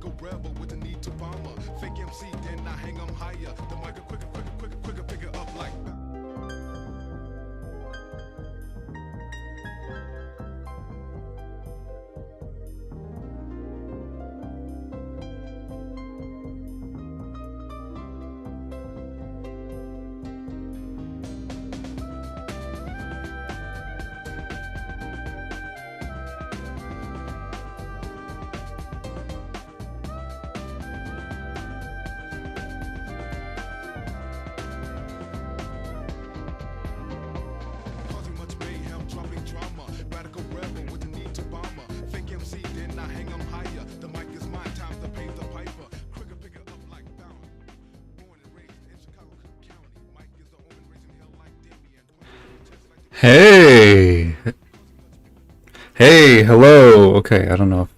Radical rebel with the need to bomb her. Fake MC, then I hang 'em higher. The mic quicker, pick it up like. Causing much mayhem, dropping drama. Radical rebel with the need to bomb her. Fake MC, then I hang 'em higher. The mic is mine, time to pay the piper. Quicker, pick it up like bound. Born and raised in Chicago County. Mike is the Owen raising hell like Damien. Hey! Hey, hello! Okay, I don't know if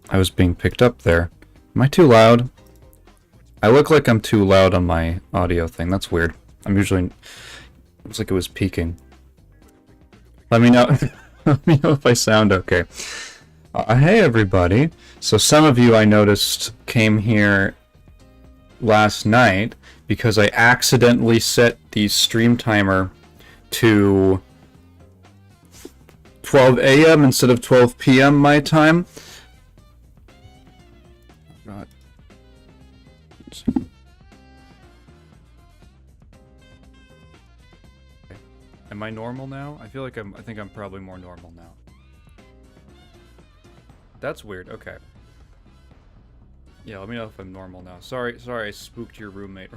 I was being picked up there. Am I too loud? I look like I'm too loud on my audio thing. That's weird. I'm usually... Looks like it was peaking. Let me know. Let me know if I sound okay. Hey, everybody. So some of you I noticed came here last night because I accidentally set the stream timer to 12 a.m. instead of 12 p.m. my time. God. Am I normal now? I feel like I think I'm probably more normal now. That's weird. Okay. Yeah, let me know if I'm normal now. Sorry, I spooked your roommate.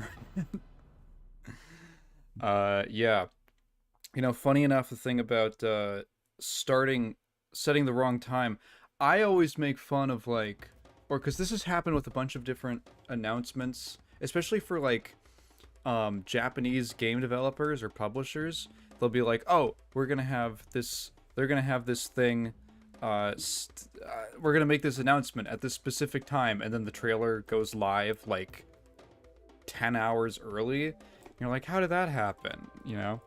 Yeah. You know, funny enough, the thing about setting the wrong time, I always make fun of, like, or because this has happened with a bunch of different announcements, especially for, like, Japanese game developers or publishers. They'll be like, oh, we're gonna have this thing, we're gonna make this announcement at this specific time, and then the trailer goes live, like, 10 hours early. You're like, how did that happen, you know?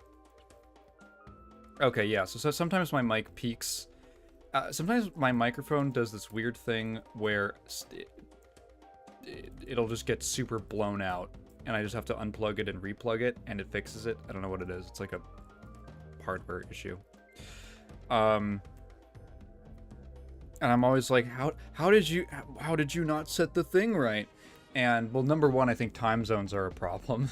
Okay, yeah, so sometimes my mic peaks. Sometimes my microphone does this weird thing where it'll just get super blown out, and I just have to unplug it and replug it, and it fixes it. I don't know what it is. It's like a hardware issue. And I'm always like, how did you not set the thing right? And, well, number one, I think time zones are a problem,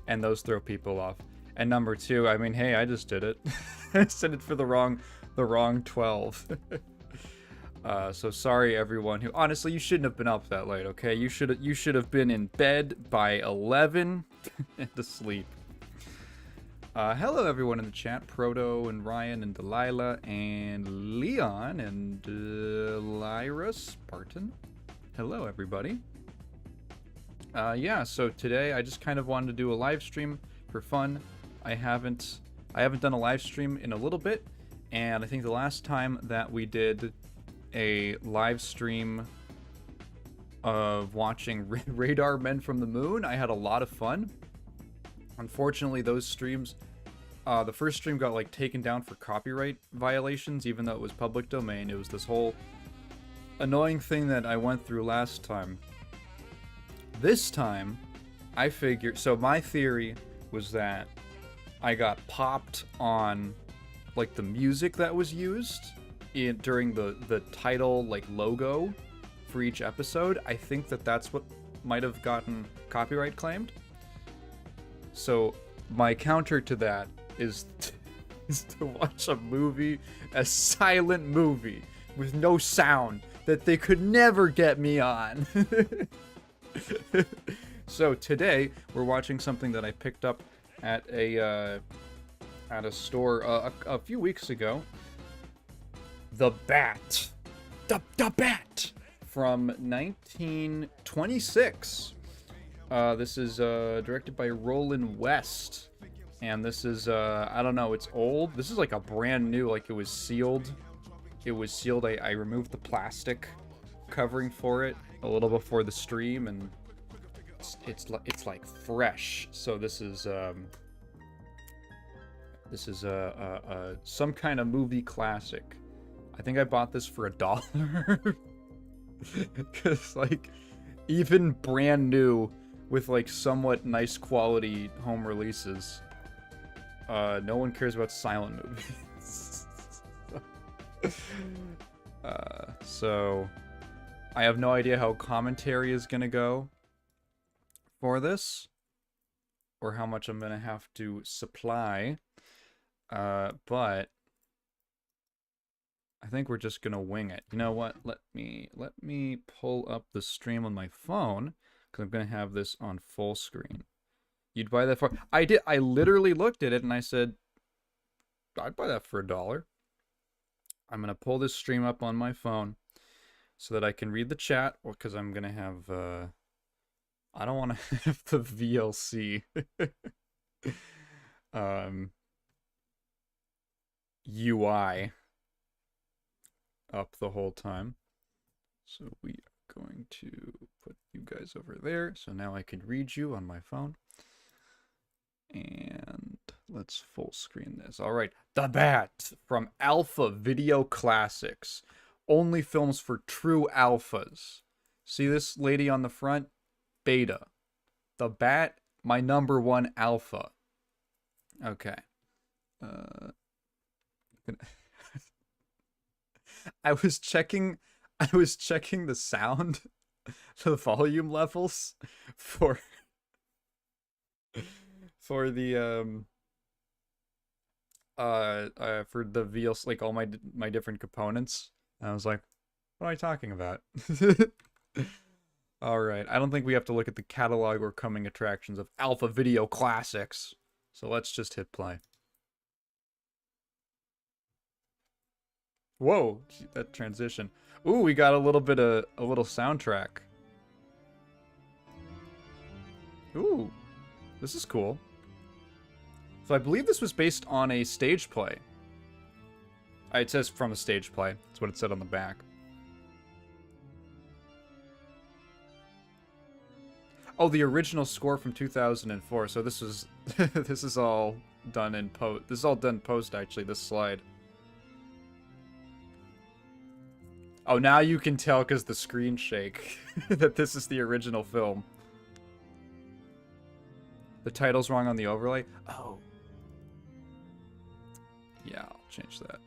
and those throw people off. And number two, I mean, hey, I just did it. I set it for the wrong 12. So sorry, everyone who, honestly, you shouldn't have been up that late, okay? You should have been in bed by 11 and asleep. Hello, everyone in the chat. Proto and Ryan and Delilah and Leon and Lyra Spartan. Hello, everybody. Yeah, so today I just kind of wanted to do a live stream for fun. I haven't done a live stream in a little bit, and I think the last time that we did a live stream of watching Radar Men from the Moon, I had a lot of fun. Unfortunately, those streams, the first stream got, like, taken down for copyright violations, even though it was public domain. It was this whole annoying thing that I went through last time. This time, I figured, so my theory was that I got popped on, like, the music that was used during the title, like, logo for each episode. I think that's what might have gotten copyright claimed. So my counter to that is to watch a movie, a silent movie with no sound that they could never get me on. So today we're watching something that I picked up at a store a few weeks ago. The Bat. The Bat from 1926. This is directed by Roland West, and this is I don't know, it's old. This is like a brand new, like, it was sealed. I removed the plastic covering for it a little before the stream, and it's like fresh. So this is some kind of movie classic. I think I bought this for $1. Because, like, even brand new with, like, somewhat nice quality home releases, no one cares about silent movies. So, I have no idea how commentary is gonna go for this, or how much I'm gonna have to supply, but I think we're just gonna wing it. You know what? Let me pull up the stream on my phone, because I'm gonna have this on full screen. You'd buy that for? I did. I literally looked at it and I said, I'd buy that for $1. I'm gonna pull this stream up on my phone so that I can read the chat, because I'm gonna have. I don't want to have the VLC UI up the whole time. So we are going to put you guys over there. So now I can read you on my phone. And let's full screen this. All right. The Bat from Alpha Video Classics. Only films for true alphas. See this lady on the front? Beta. The Bat, my #1 alpha. Okay. I was checking the sound, the volume levels for the for the VLC, like all my different components. And I was like, what am I talking about? All right, I don't think we have to look at the catalog or coming attractions of Alpha Video Classics. So let's just hit play. Whoa, that transition. Ooh, we got a little bit of a little soundtrack. Ooh, this is cool. So I believe this was based on a stage play. It says from a stage play. That's what it said on the back. Oh, the original score from 2004. So this is this is all done in post. This is all done post, actually, this slide. Oh, now you can tell because the screen shake that this is the original film. The title's wrong on the overlay. Oh. Yeah, I'll change that.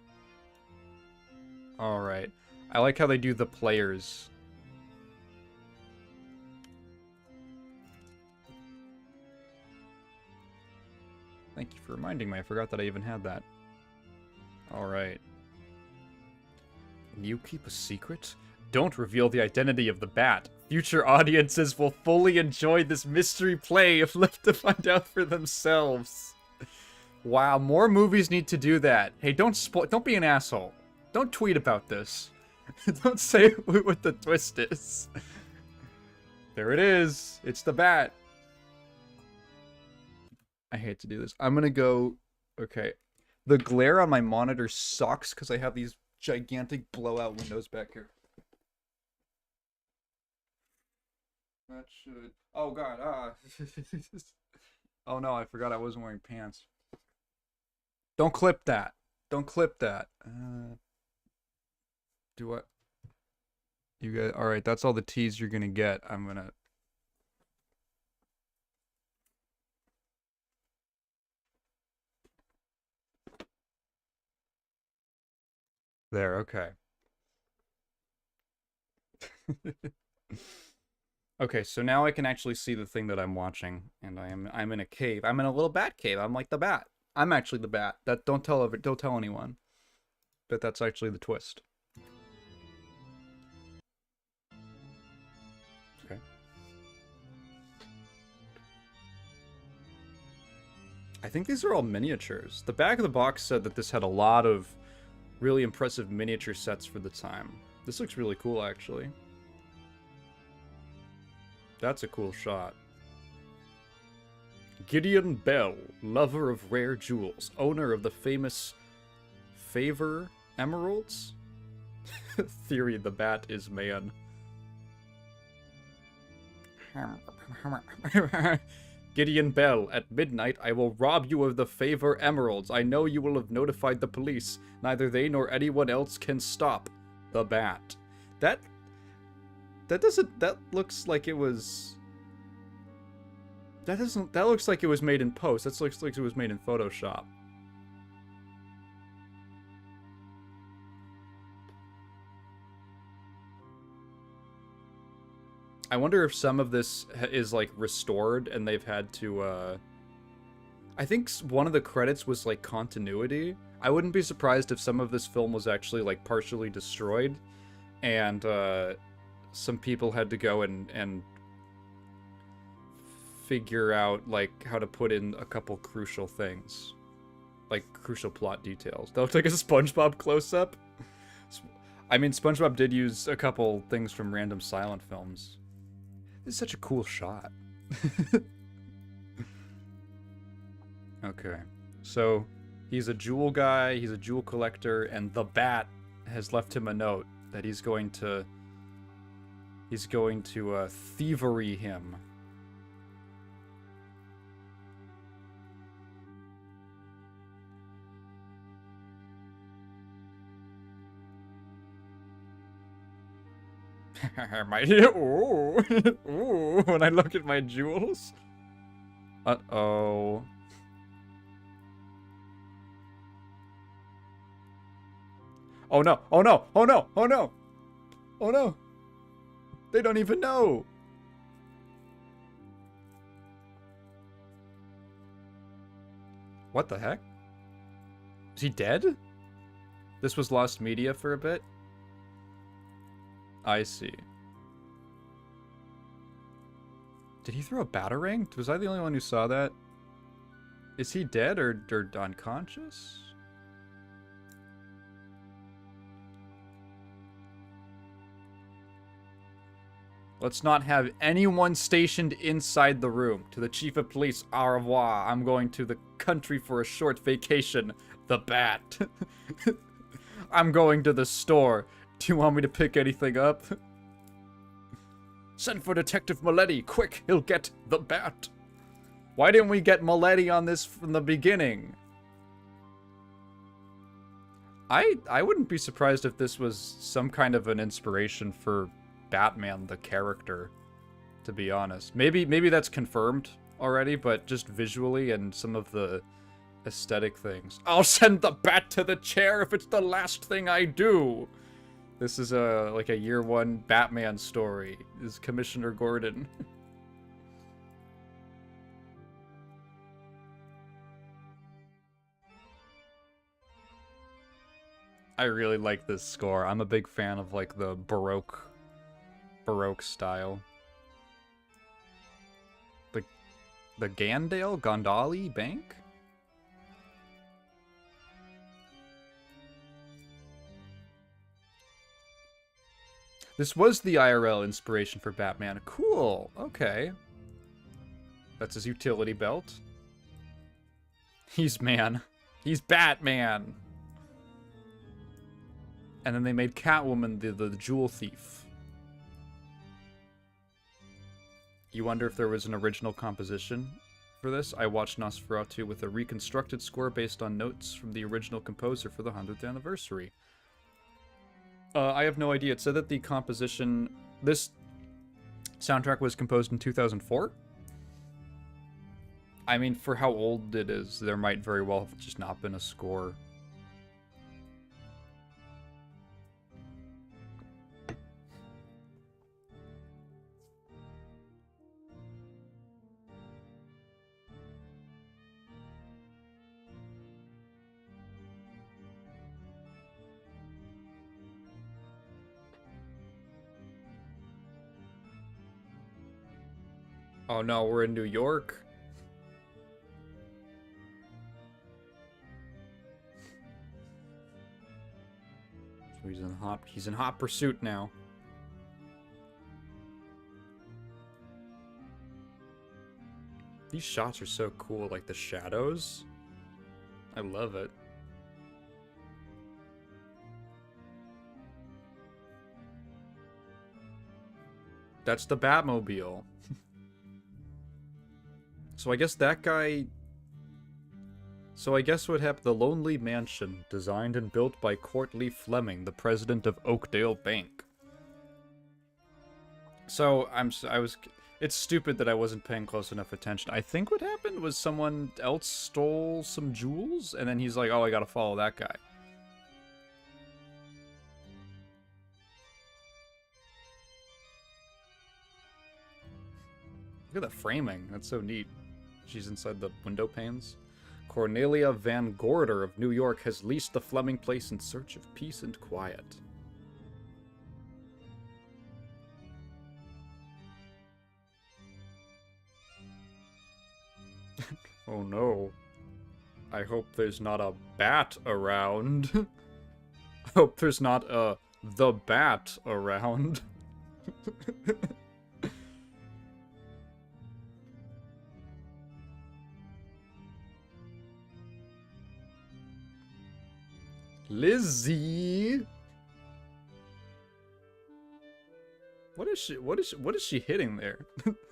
Alright. I like how they do the players. Thank you for reminding me. I forgot that I even had that. Alright. Can you keep a secret? Don't reveal the identity of the Bat. Future audiences will fully enjoy this mystery play if left to find out for themselves. Wow, more movies need to do that. Hey, don't be an asshole. Don't tweet about this. Don't say what the twist is. There it is. It's the Bat. I hate to do this. I'm gonna go... Okay. The glare on my monitor sucks because I have these gigantic blowout windows back here. That should... Oh god, Oh no, I forgot I wasn't wearing pants. Don't clip that. Don't clip that. Do what? You guys... Alright, that's all the teas you're gonna get. I'm gonna... There, okay. Okay, so now I can actually see the thing that I'm watching, and I'm in a cave. I'm in a little bat cave. I'm like the Bat. I'm actually the Bat. That don't tell anyone. But that's actually the twist. Okay. I think these are all miniatures. The back of the box said that this had a lot of really impressive miniature sets for the time. This looks really cool, actually. That's a cool shot. Gideon Bell, lover of rare jewels, owner of the famous Favor Emeralds? Theory the Bat is man. Gideon Bell, at midnight I will rob you of the Favor Emeralds. I know you will have notified the police. Neither they nor anyone else can stop the Bat. That looks like it was... That looks like it was made in post. That looks like it was made in Photoshop. I wonder if some of this is, like, restored and they've had to, I think one of the credits was, like, continuity. I wouldn't be surprised if some of this film was actually, like, partially destroyed, and, some people had to go and figure out, like, how to put in a couple crucial things. Like, crucial plot details. That looked like a SpongeBob close-up. I mean, SpongeBob did use a couple things from random silent films. This is such a cool shot. Okay. So, he's a jewel guy, he's a jewel collector, and the Bat has left him a note that he's going to thievery him. Ooh, ooh, when I look at my jewels. Uh-oh. Oh no, oh no, oh no, oh no! Oh no! They don't even know! What the heck? Is he dead? This was lost media for a bit? I see. Did he throw a batarang? Was I the only one who saw that? Is he dead or unconscious? Let's not have anyone stationed inside the room. To the chief of police, au revoir. I'm going to the country for a short vacation. The Bat. I'm going to the store. Do you want me to pick anything up? Send for Detective Maletti. Quick, he'll get the Bat. Why didn't we get Maletti on this from the beginning? I wouldn't be surprised if this was some kind of an inspiration for Batman the character, to be honest. Maybe that's confirmed already, but just visually and some of the aesthetic things. I'll send the Bat to the chair if it's the last thing I do. This is like a year one Batman story. This is Commissioner Gordon. I really like this score. I'm a big fan of like the Baroque style. The Gondali Bank? This was the IRL inspiration for Batman. Cool. Okay. That's his utility belt. He's Batman. And then they made Catwoman the jewel thief. You wonder if there was an original composition for this? I watched Nosferatu with a reconstructed score based on notes from the original composer for the 100th anniversary. I have no idea. It said that the composition... This soundtrack was composed in 2004? I mean, for how old it is, there might very well have just not been a score. Oh no, we're in New York. So he's in hot pursuit now. These shots are so cool, like the shadows. I love it. That's the Batmobile. So I guess that guy... So I guess what happened... The Lonely Mansion, designed and built by Courtleigh Fleming, the president of Oakdale Bank. So I was. It's stupid that I wasn't paying close enough attention. I think what happened was someone else stole some jewels, and then he's like, "Oh, I gotta follow that guy." Look at the framing. That's so neat. She's inside the window panes. Cornelia Van Gorder of New York has leased the Fleming place in search of peace and quiet. Oh no. I hope there's not a bat around. I hope there's not a the bat around. Lizzie. What is she hitting there?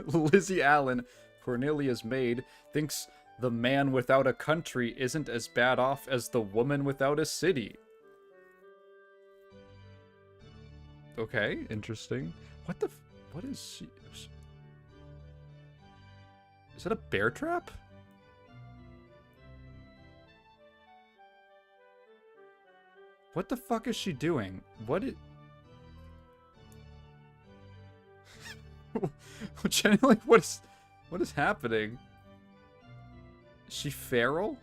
Lizzie Allen, Cornelia's maid, thinks the man without a country isn't as bad off as the woman without a city. Okay, interesting. What is she? Is that a bear trap? What the fuck is she doing? Genuinely, what is happening? Is she feral?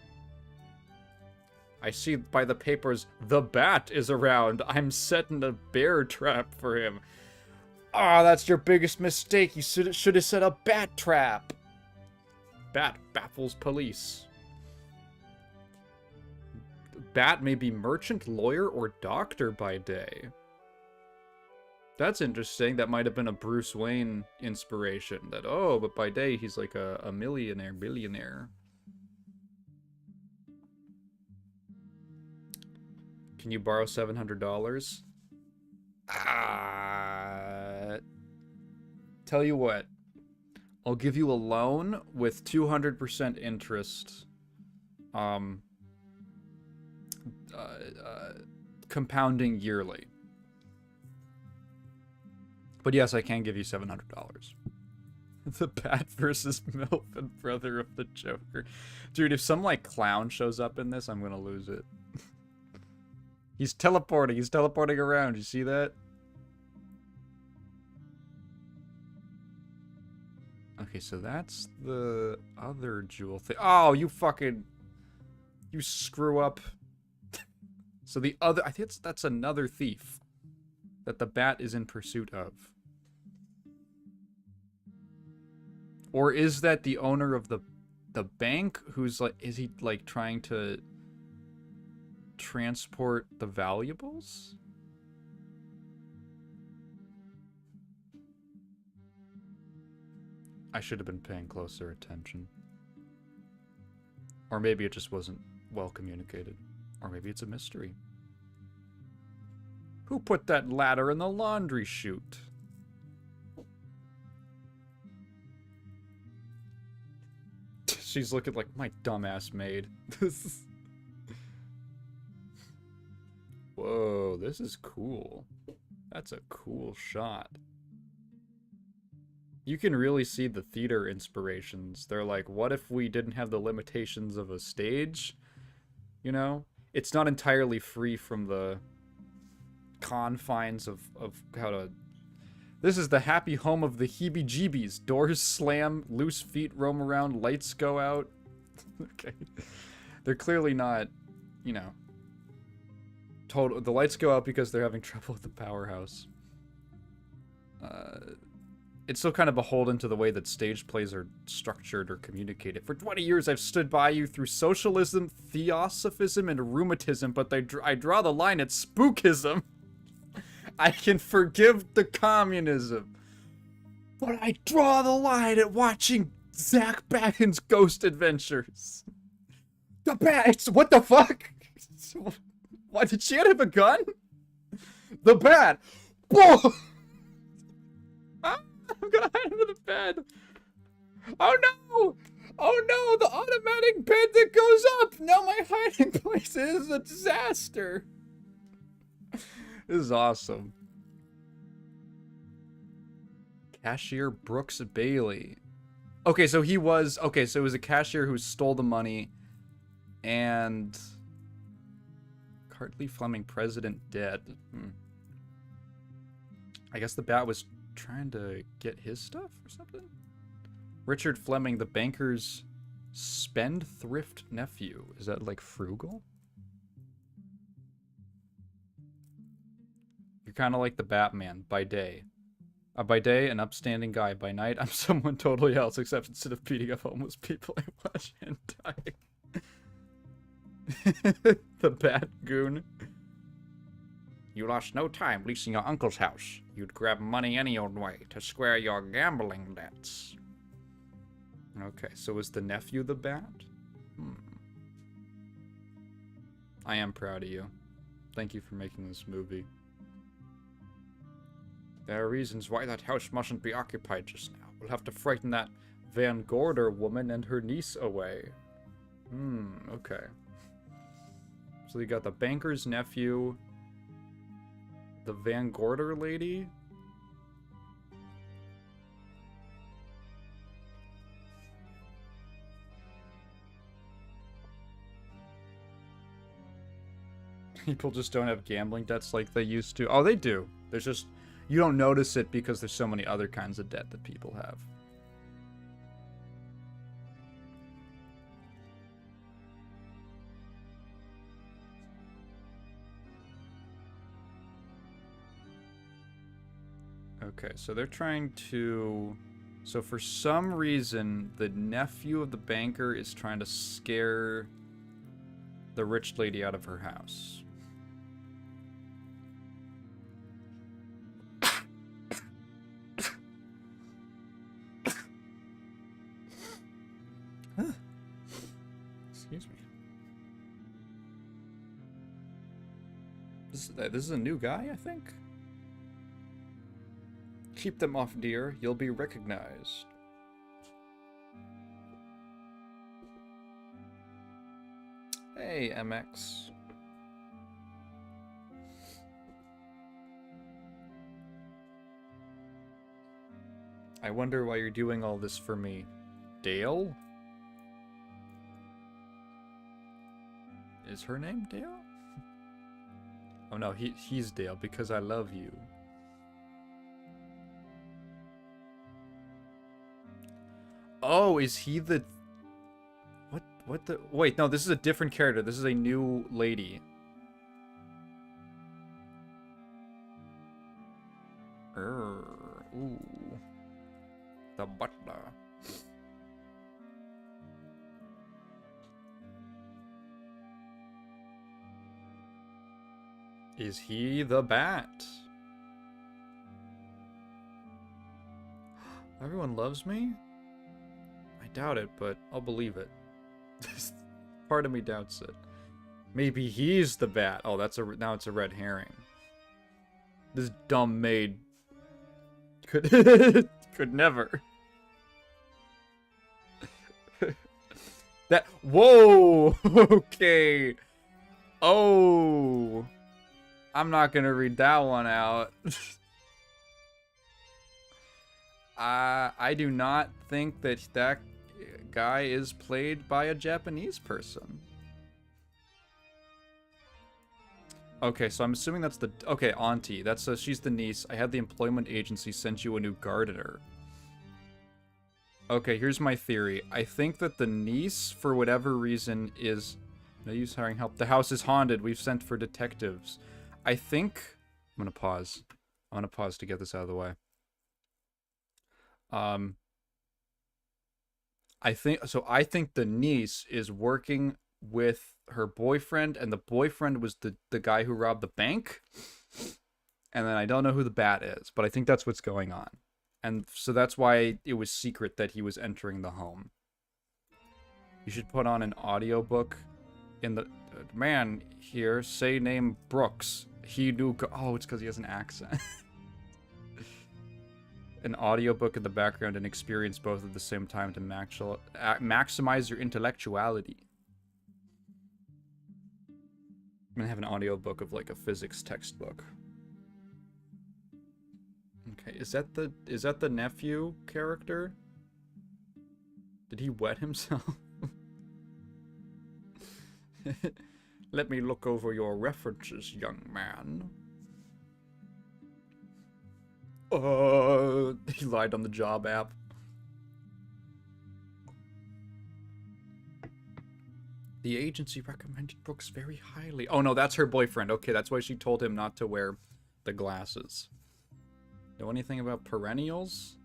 I see by the papers the bat is around. I'm setting a bear trap for him. Ah, that's your biggest mistake. You should have set a bat trap. Bat baffles police. Bat may be merchant, lawyer, or doctor by day. That's interesting. That might have been a Bruce Wayne inspiration. That, oh, but by day he's like a millionaire, billionaire. Can you borrow $700? Tell you what. I'll give you a loan with 200% interest. Compounding yearly. But yes, I can give you $700. The Bat versus MILF and brother of the Joker. Dude, if some, like, clown shows up in this, I'm gonna lose it. He's teleporting around. You see that? Okay, so that's the other jewel thing. Oh, you screw up. So the other, I think that's another thief that the Bat is in pursuit of. Or is that the owner of the bank who's like, is he like trying to transport the valuables? I should have been paying closer attention. Or maybe it just wasn't well communicated. Or maybe it's a mystery. Who put that ladder in the laundry chute? She's looking like my dumbass maid. Whoa, this is cool. That's a cool shot. You can really see the theater inspirations. They're like, what if we didn't have the limitations of a stage? You know? It's not entirely free from the confines of how to... This is the happy home of the heebie-jeebies. Doors slam, loose feet roam around, lights go out. Okay. They're clearly not, you know... Total. The lights go out because they're having trouble with the powerhouse. It's still kind of beholden to the way that stage plays are structured or communicated. For 20 years, I've stood by you through socialism, theosophism, and rheumatism, but I draw the line at spookism. I can forgive the communism, but I draw the line at watching Zach Bagans' Ghost Adventures. The Bat. What the fuck? Why did she have a gun? The Bat. Whoa! I'm gonna hide under the bed. Oh no! Oh no! The automatic bed that goes up! Now my hiding place is a disaster. This is awesome. Cashier Brooks Bailey. Okay, so he was... Okay, so it was a cashier who stole the money. And... Cartley Fleming, president, dead. I guess the bat was trying to get his stuff or something? Richard Fleming, the banker's spendthrift nephew. Is that like frugal? You're kind of like the Batman by day. By day, an upstanding guy. By night, I'm someone totally else, except instead of beating up homeless people, I watch hentai. The Bat Goon. You lost no time leasing your uncle's house. You'd grab money any old way to square your gambling debts. Okay, so was the nephew the Bat? I am proud of you. Thank you for making this movie. There are reasons why that house mustn't be occupied just now. We'll have to frighten that Van Gorder woman and her niece away. Okay. So you got the banker's nephew, the Van Gorder lady. People just don't have gambling debts like they used to. Oh, they do. There's just... You don't notice it because there's so many other kinds of debt that people have. Okay, so they're trying to... So for some reason, the nephew of the banker is trying to scare the rich lady out of her house. Excuse me. This is a new guy, I think? Keep them off, dear. You'll be recognized. Hey, MX. I wonder why you're doing all this for me. Dale? Is her name Dale? Oh no, he's Dale because I love you. Oh, is he the... What the... Wait, no, this is a different character. This is a new lady. Ooh. The butler. Is he the Bat? Everyone loves me? I doubt it, but I'll believe it. Part of me doubts it. Maybe he's the Bat. Oh, now it's a red herring. This dumb maid could could never. That whoa. Okay. Oh. I'm not gonna read that one out. I do not think that guy is played by a Japanese person. Okay, so I'm assuming that's the... Okay, auntie. She's the niece. I had the employment agency send you a new gardener. Okay, here's my theory. I think that the niece, for whatever reason, is... No use hiring help. The house is haunted. We've sent for detectives. I think... I'm gonna pause. I'm gonna pause to get this out of the way. I think the niece is working with her boyfriend, and the boyfriend was the guy who robbed the bank. And then I don't know who the Bat is, but I think that's what's going on. And so that's why it was secret that he was entering the home. You should put on an audiobook in the... man here, say name Brooks. He knew... Oh, it's because he has an accent. An audiobook in the background and experience both at the same time to maximize your intellectuality. I'm gonna have an audiobook of like a physics textbook. Okay, is that the nephew character? Did he wet himself? Let me look over your references, young man. He lied on the job app. The agency recommended Brooks very highly. Oh no, that's her boyfriend. Okay, that's why she told him not to wear the glasses. Know anything about perennials?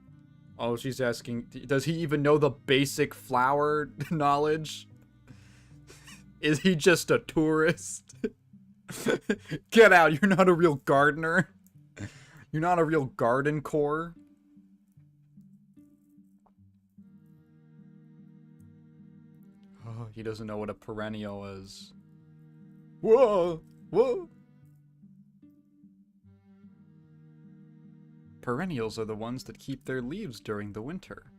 Oh, she's asking, does he even know the basic flower knowledge? Is he just a tourist? Get out, you're not a real gardener. You're not a real garden core. Oh, he doesn't know what a perennial is. Whoa! Whoa! Perennials are the ones that keep their leaves during the winter.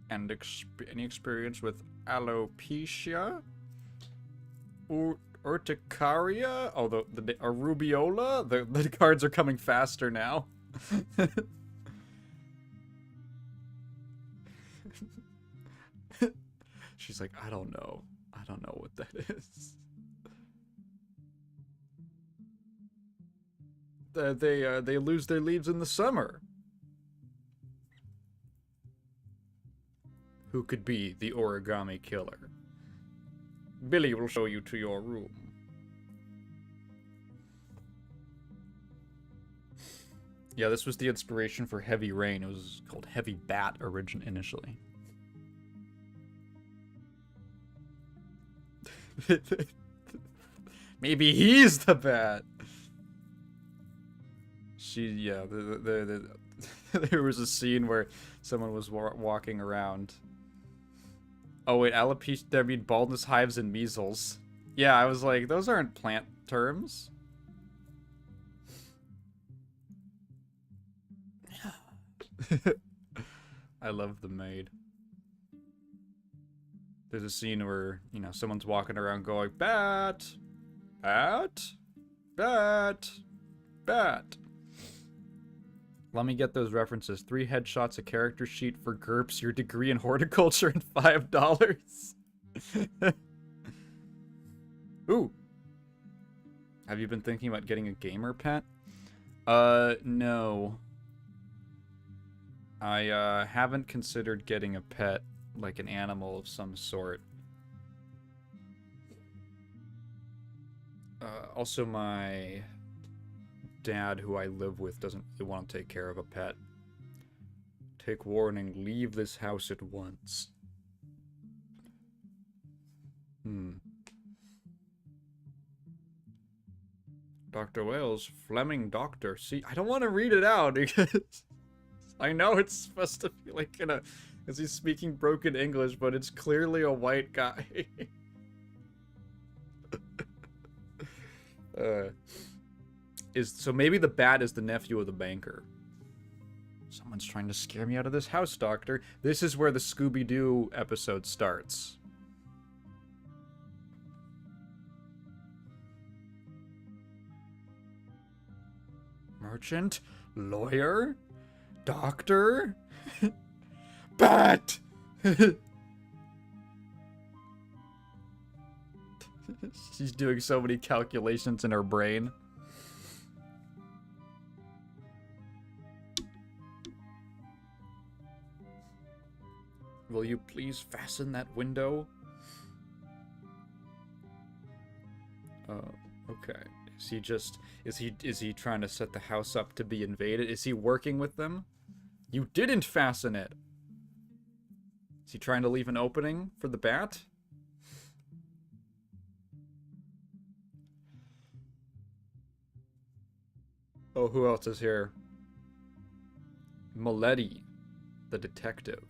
And any experience with alopecia? Urticaria? Oh, the arubiola? The cards are coming faster now. She's like, I don't know. I don't know what that is. They lose their leaves in the summer. Who could be the origami killer? Billy will show you to your room. Yeah, this was the inspiration for Heavy Rain. It was called Heavy Bat initially. Maybe he's the bat. Yeah, there was a scene where someone was walking around. Oh wait, alopecia, I mean baldness, hives, and measles. Yeah, I was like, those aren't plant terms. I love the maid. There's a scene where, you know, someone's walking around going, bat, bat, bat, bat. Let me get those references. 3 headshots, a character sheet for GURPS, your degree in horticulture, and $5. Ooh. Have you been thinking about getting a gamer pet? No. I haven't considered getting a pet, like an animal of some sort. Also, my dad, who I live with, doesn't really want to take care of a pet. Take warning, leave this house at once. Dr. Wales, Fleming Doctor. See, I don't want to read it out because I know it's supposed to be like in a, because he's speaking broken English, but it's clearly a white guy. So maybe the bat is the nephew of the banker. Someone's trying to scare me out of this house, Doctor. This is where the Scooby-Doo episode starts. Merchant? Lawyer? Doctor? Bat! She's doing so many calculations in her brain. Will you please fasten that window? Okay. Is he trying to set the house up to be invaded? Is he working with them? You didn't fasten it! Is he trying to leave an opening for the bat? Oh, who else is here? Maletti, the detective.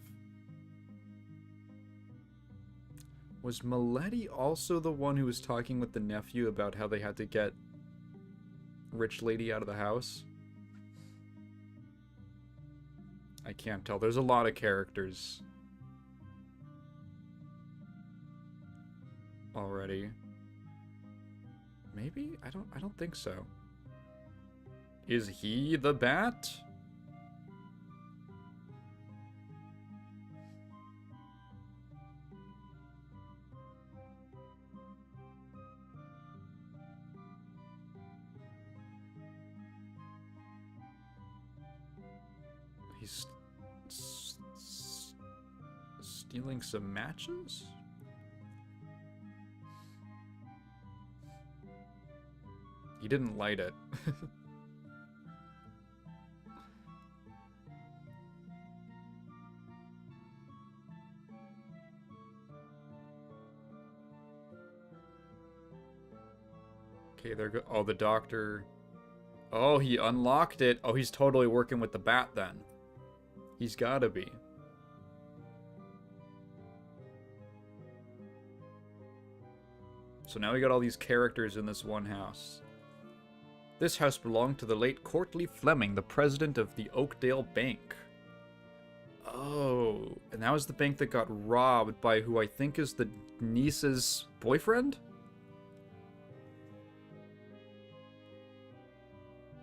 Was Maletti also the one who was talking with the nephew about how they had to get rich lady out of the house? I can't tell. There's a lot of characters. already. Maybe? I don't think so. Is he the bat? He's stealing some matches? He didn't light it. Okay, there go. Oh, the doctor. Oh, he unlocked it. Oh, he's totally working with the bat then. He's gotta be. So now we got all these characters in this one house. This house belonged to the late Courtly Fleming, the president of the Oakdale Bank. Oh, and that was the bank that got robbed by who I think is the niece's boyfriend?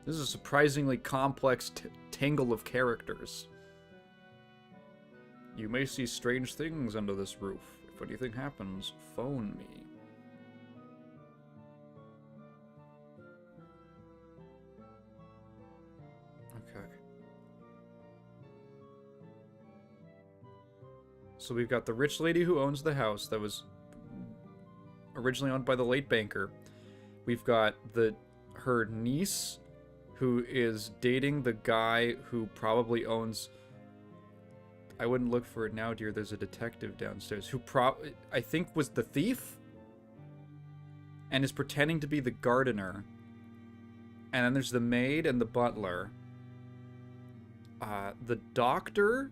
This is a surprisingly complex tangle of characters. You may see strange things under this roof. If anything happens, phone me. Okay. So we've got the rich lady who owns the house that was originally owned by the late banker. We've got her niece who is dating the guy who probably owns... I wouldn't look for it now, dear. There's a detective downstairs who I think was the thief and is pretending to be the gardener. And then there's the maid and the butler. The doctor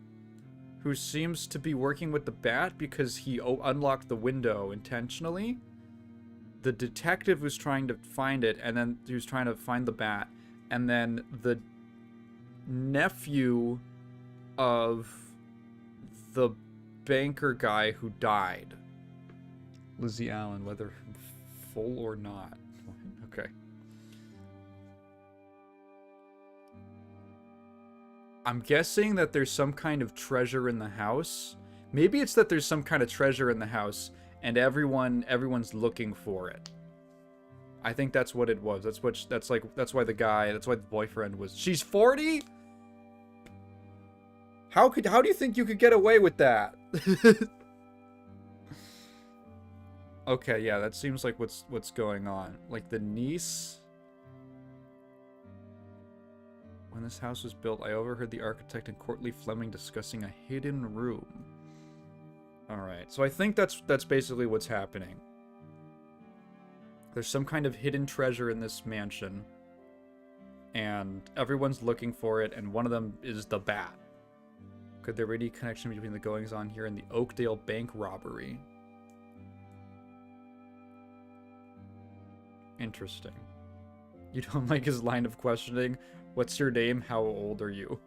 who seems to be working with the bat because he unlocked the window intentionally. The detective who's trying to find it, and then who's trying to find the bat. And then the nephew of the banker guy who died. Lizzie Allen, whether full or not. Okay. I'm guessing that there's some kind of treasure in the house. Maybe it's that there's some kind of treasure in the house and everyone's looking for it. I think that's what it was. That's why the boyfriend was. She's 40? How do you think you could get away with that? Okay, yeah, that seems like what's going on. Like the niece. When this house was built, I overheard the architect and Courtly Fleming discussing a hidden room. Alright, so I think that's basically what's happening. There's some kind of hidden treasure in this mansion. And everyone's looking for it, and one of them is the bat. Could there be any connection between the goings-on here and the Oakdale bank robbery? Interesting. You don't like his line of questioning? What's your name? How old are you?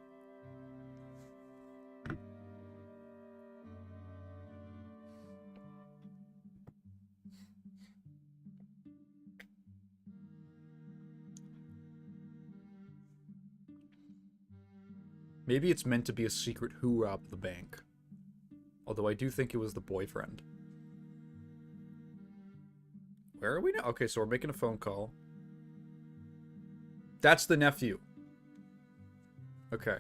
Maybe it's meant to be a secret who robbed the bank. Although I do think it was the boyfriend. Where are we now? Okay, so we're making a phone call. That's the nephew. Okay.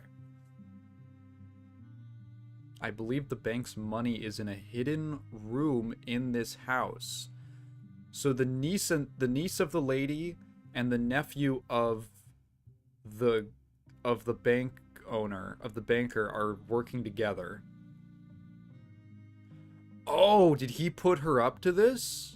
I believe the bank's money is in a hidden room in this house. So the niece of the lady and the nephew of the bank owner, of the banker, are working together. Oh, did he put her up to this?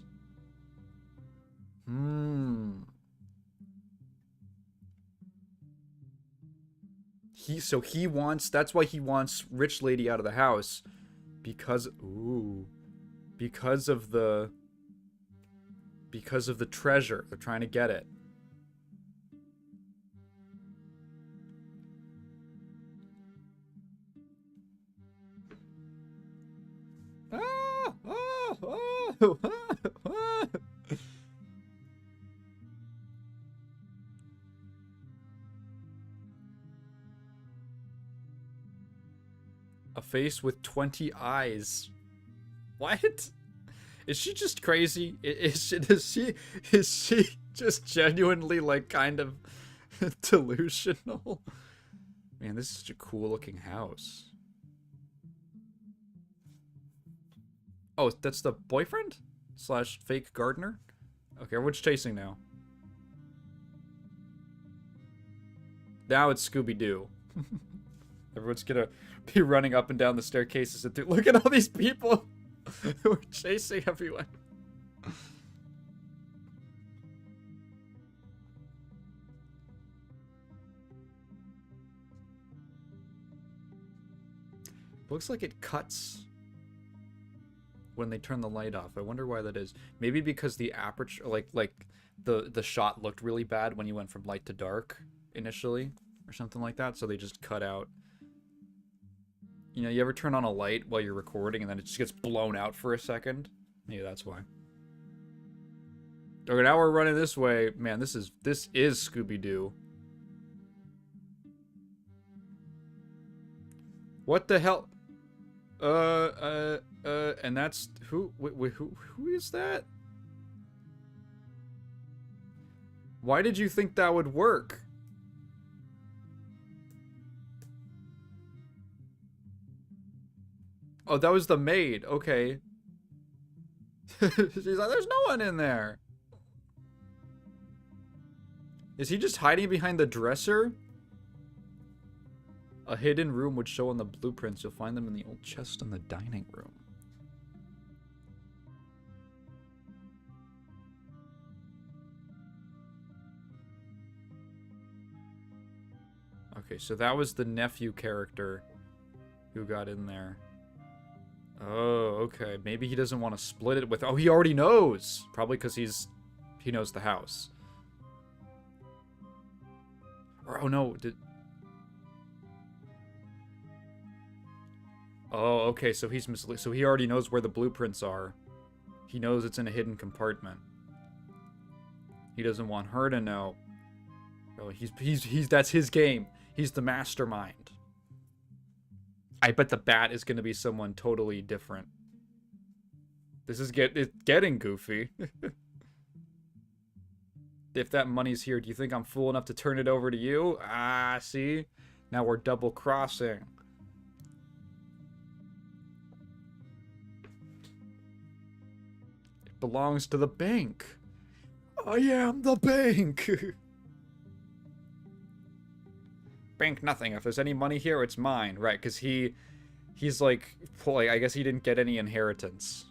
That's why he wants rich lady out of the house. Because of the treasure. They're trying to get it. face with 20 eyes. What? Is she just crazy? Is she just genuinely like kind of delusional? Man, this is such a cool looking house. Oh, that's the boyfriend? Slash fake gardener? Okay, everyone's chasing now. Now it's Scooby-Doo. Everyone's gonna be running up and down the staircases and look at all these people who are chasing everyone. Looks like it cuts when they turn the light off. I wonder why that is. Maybe because the aperture, like the shot looked really bad when you went from light to dark initially, or something like that. So they just cut out. You know, you ever turn on a light while you're recording and then it just gets blown out for a second? Yeah, that's why. Okay, now we're running this way. Man, this is Scooby-Doo. What the hell? And that's who? Wait, who is that? Why did you think that would work? Oh, that was the maid. Okay. She's like, there's no one in there. Is he just hiding behind the dresser? A hidden room would show on the blueprints. You'll find them in the old chest in the dining room. Okay, so that was the nephew character who got in there. Oh, okay. Maybe he doesn't want to split it with... Oh, he already knows! Probably because he knows the house. Or, oh no, Oh, okay, so he's so he already knows where the blueprints are. He knows it's in a hidden compartment. He doesn't want her to know. Oh, that's his game. He's the mastermind. I bet the bat is going to be someone totally different. This is getting goofy. If that money's here, do you think I'm fool enough to turn it over to you? Ah, see? Now we're double crossing. It belongs to the bank. I am the bank. Bank nothing. If there's any money here, it's mine. Right, because he's like, I guess he didn't get any inheritance.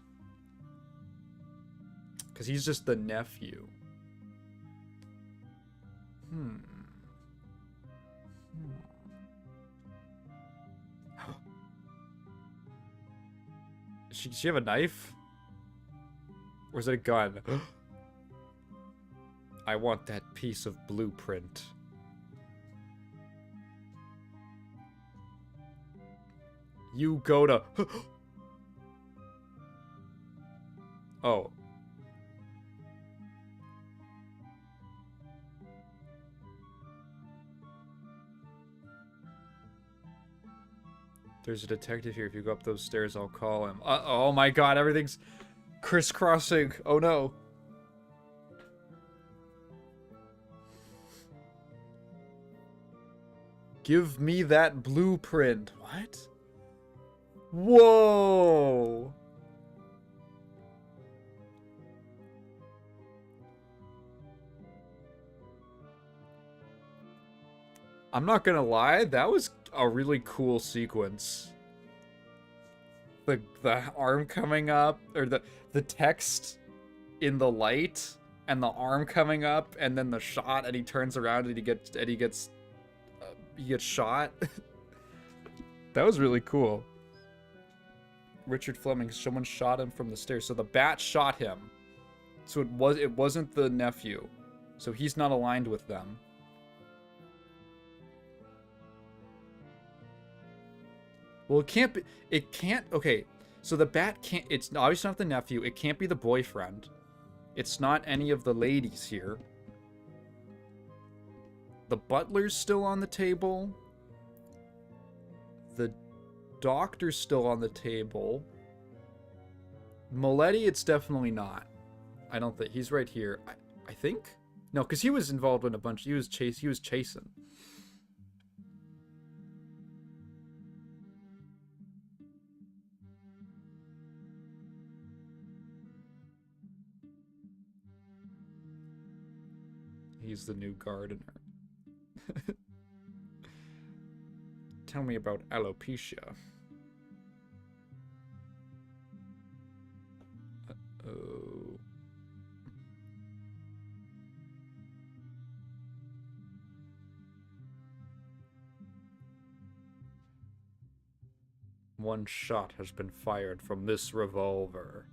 Because he's just the nephew. Does she have a knife? Or is it a gun? I want that piece of blueprint. You go to... Oh. There's a detective here. If you go up those stairs, I'll call him. Oh my god, everything's crisscrossing. Oh no. Give me that blueprint. What? Whoa. I'm not gonna lie, that was a really cool sequence. The arm coming up, or the text in the light, and the arm coming up, and then the shot, and he turns around and he gets shot. That was really cool. Richard Fleming, someone shot him from the stairs. So the bat shot him. So it wasn't the nephew. So he's not aligned with them. Well, it can't, okay, so the bat can't, it's obviously not the nephew, it can't be the boyfriend. It's not any of the ladies here. The butler's still on the table. doctor's still on the table. Maletti, it's definitely not. I don't think he's right here. I think no, because he was involved in a bunch. He was chasing. He's the new gardener. Tell me about alopecia. Uh-oh. One shot has been fired from this revolver.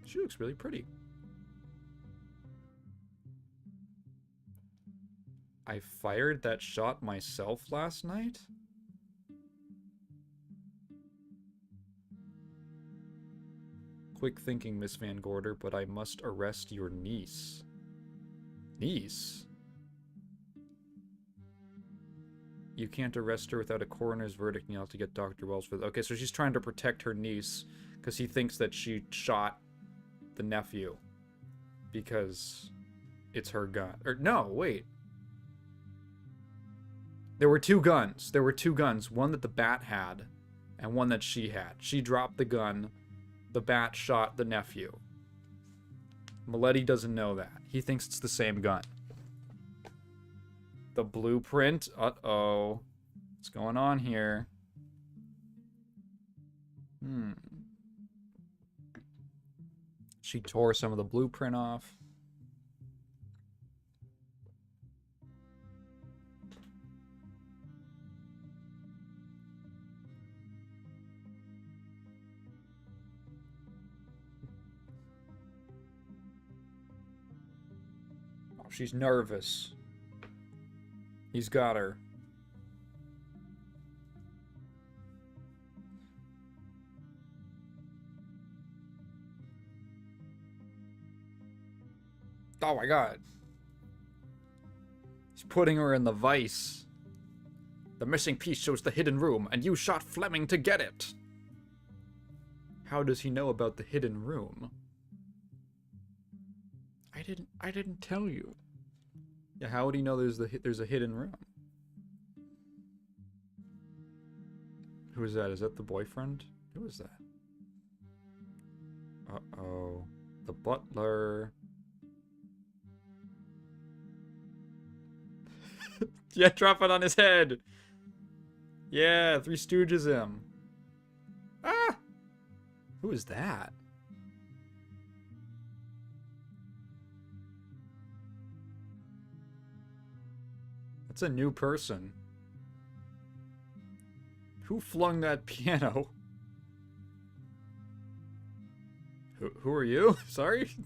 She looks really pretty. I fired that shot myself last night? Quick thinking, Miss Van Gorder, but I must arrest your niece. Niece? You can't arrest her without a coroner's verdict, and you'll have to get Dr. Wells for... Okay, so she's trying to protect her niece, because he thinks that she shot the nephew. Because it's her gun. Or, no, wait. There were two guns. There were two guns. One that the bat had, and one that she had. She dropped the gun. The bat shot the nephew. Maletti doesn't know that. He thinks it's the same gun. The blueprint? Uh-oh. What's going on here? She tore some of the blueprint off. Oh, she's nervous. He's got her. Oh my god. He's putting her in the vice. The missing piece shows the hidden room, and you shot Fleming to get it. How does he know about the hidden room? I didn't tell you. Yeah, how would he know there's a hidden room? Who is that? Is that the boyfriend? Who is that? Uh-oh. The butler. Yeah, drop it on his head. Yeah, Three Stooges him. Ah! Who is that? That's a new person. Who flung that piano? Who are you? Sorry?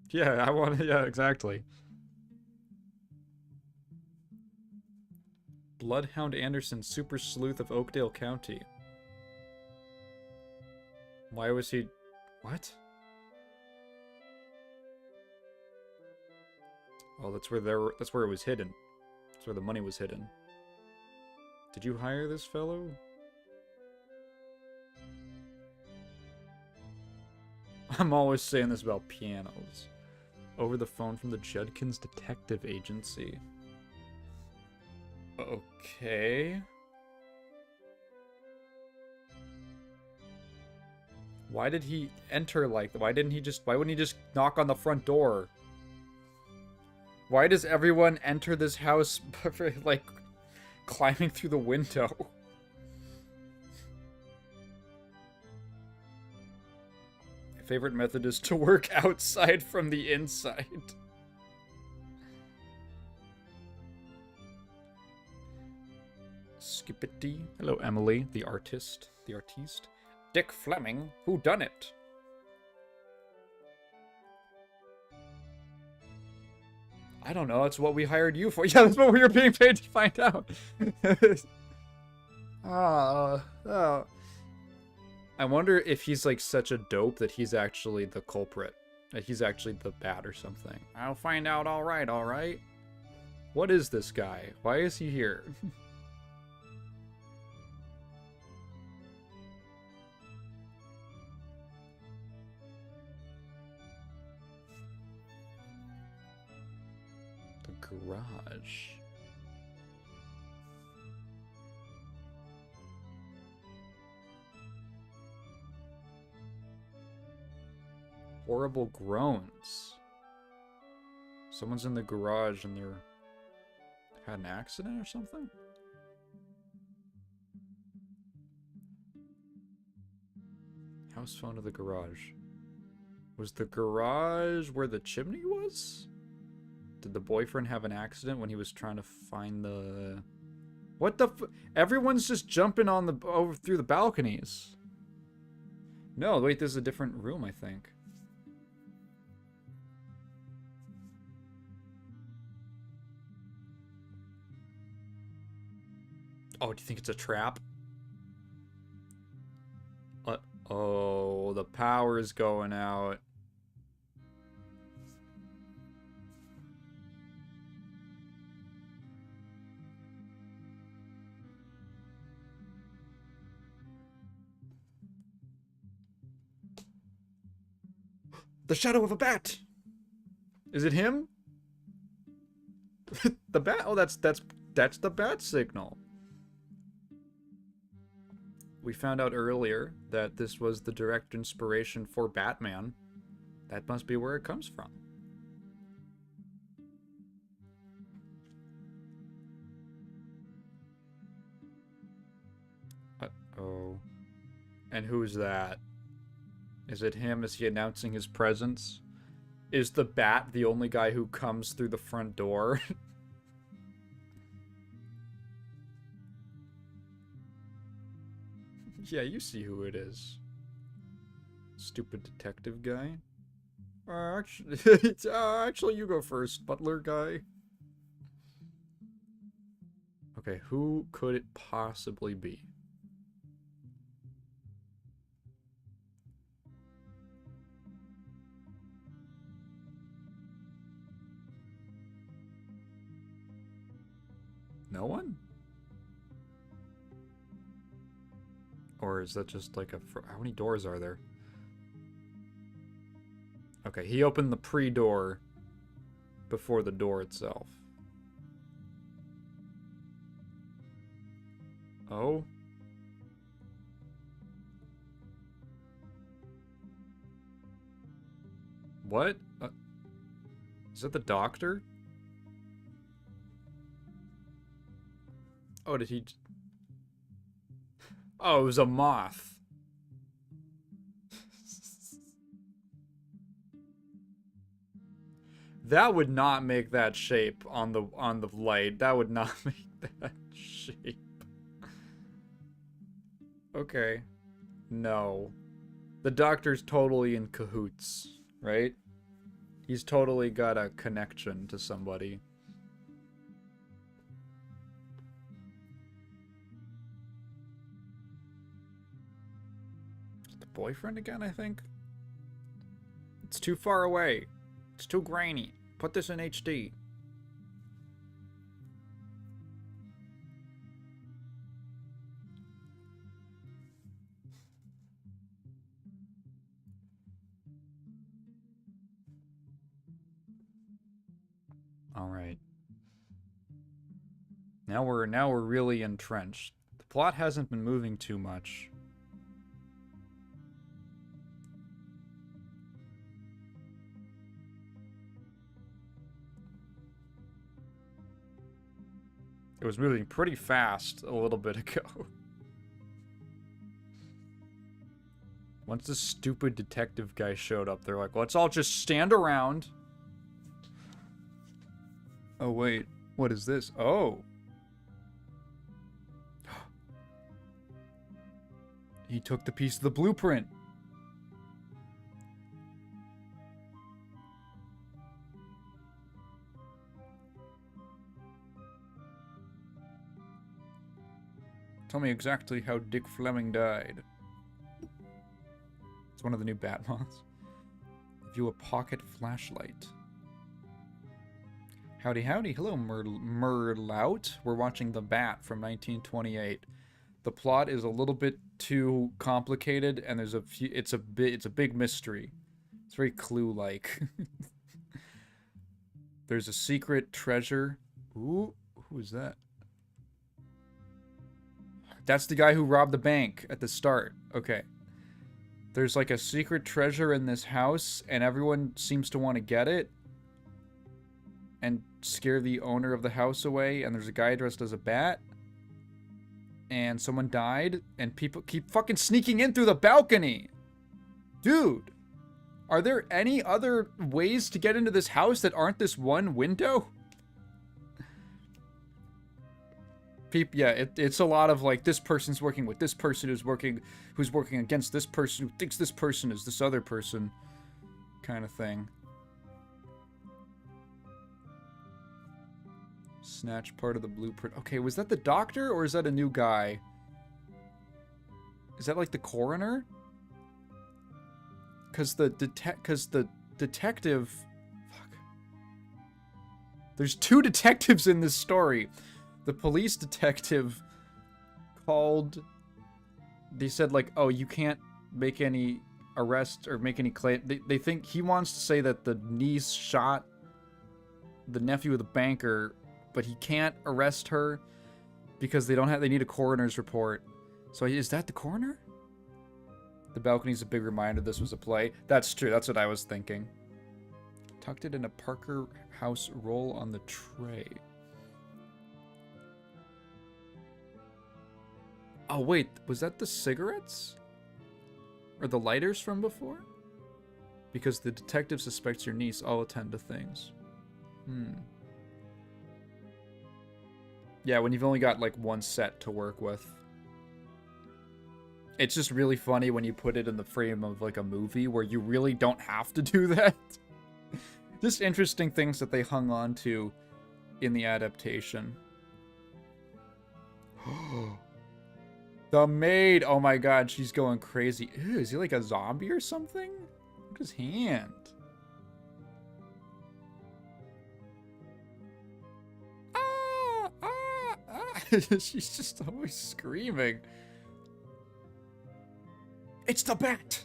Yeah, I want to... Yeah, exactly. Bloodhound Anderson, super sleuth of Oakdale County. Why was he... What? Oh, that's where it was hidden. That's where the money was hidden. Did you hire this fellow? I'm always saying this about pianos. Over the phone from the Judkins Detective Agency. Okay. Why did he enter like that? Why wouldn't he just knock on the front door? Why does everyone enter this house like climbing through the window? My favorite method is to work outside from the inside. Skippity. Hello, Emily, the artist. The artiste. Dick Fleming, who done it? I don't know, it's what we hired you for. Yeah, that's what we were being paid to find out. I wonder if he's like such a dope that he's actually the culprit. He's actually the bat or something. I'll find out, alright, alright? What is this guy? Why is he here? The garage. Horrible groans. Someone's in the garage and they're had an accident or something? House phone to the garage. Was the garage where the chimney was? Did the boyfriend have an accident when he was trying to find the... What the f... Everyone's just jumping on the... over through the balconies. No, wait, this is a different room, I think. Oh, do you think it's a trap? Oh, the power's going out. The shadow of a bat! Is it him? The bat? Oh, that's the bat signal. We found out earlier that this was the direct inspiration for Batman. That must be where it comes from. Uh-oh. And who's that? Is it him? Is he announcing his presence? Is the bat the only guy who comes through the front door? Yeah, you see who it is. Stupid detective guy. Actually, you go first, butler guy. Okay, who could it possibly be? No one? Or is that just like a... How many doors are there? Okay, he opened the pre-door before the door itself. Oh? What? Is that the doctor? Oh, did he... Oh, it was a moth. That would not make that shape on the light. That would not make that shape. Okay. No. The doctor's totally in cahoots, right? He's totally got a connection to somebody. Boyfriend again, I think? It's too far away. It's too grainy. Put this in HD. All right. Now we're really entrenched. The plot hasn't been moving too much. It was moving pretty fast a little bit ago. Once this stupid detective guy showed up, they're like, let's all just stand around. Oh, wait. What is this? Oh. He took the piece of the blueprint. Tell me exactly how Dick Fleming died. It's one of the new Batmoths. View a pocket flashlight. Howdy, howdy. Hello, Merlout. We're watching The Bat from 1928. The plot is a little bit too complicated, and there's a few. It's a big mystery. It's very Clue-like. There's a secret treasure. Ooh, who is that? That's the guy who robbed the bank at the start. Okay. There's like a secret treasure in this house, and everyone seems to want to get it and scare the owner of the house away, and there's a guy dressed as a bat, and someone died, and people keep fucking sneaking in through the balcony. Dude, are there any other ways to get into this house that aren't this one window? Yeah, it's a lot of like, this person's working with this person who's working against this person who thinks this person is this other person kind of thing. Snatch part of the blueprint. Okay, was that the doctor or is that a new guy? Is that like the coroner? Because the detective... Fuck. There's two detectives in this story. The police detective called... They said, like, oh, you can't make any arrest or make any claim. They think he wants to say that the niece shot the nephew of the banker, but he can't arrest her because they need a coroner's report. So is that the coroner? The balcony's a big reminder this was a play. That's true. That's what I was thinking. Tucked it in a Parker House roll on the tray. Oh, wait. Was that the cigarettes? Or the lighters from before? Because the detective suspects your niece. I'll attend to things. Yeah, when you've only got, like, one set to work with. It's just really funny when you put it in the frame of, like, a movie where you really don't have to do that. Just interesting things that they hung on to in the adaptation. The maid! Oh my god, she's going crazy. Ew, is he like a zombie or something? Look at his hand. Ah! Ah! Ah! She's just always screaming. It's the bat!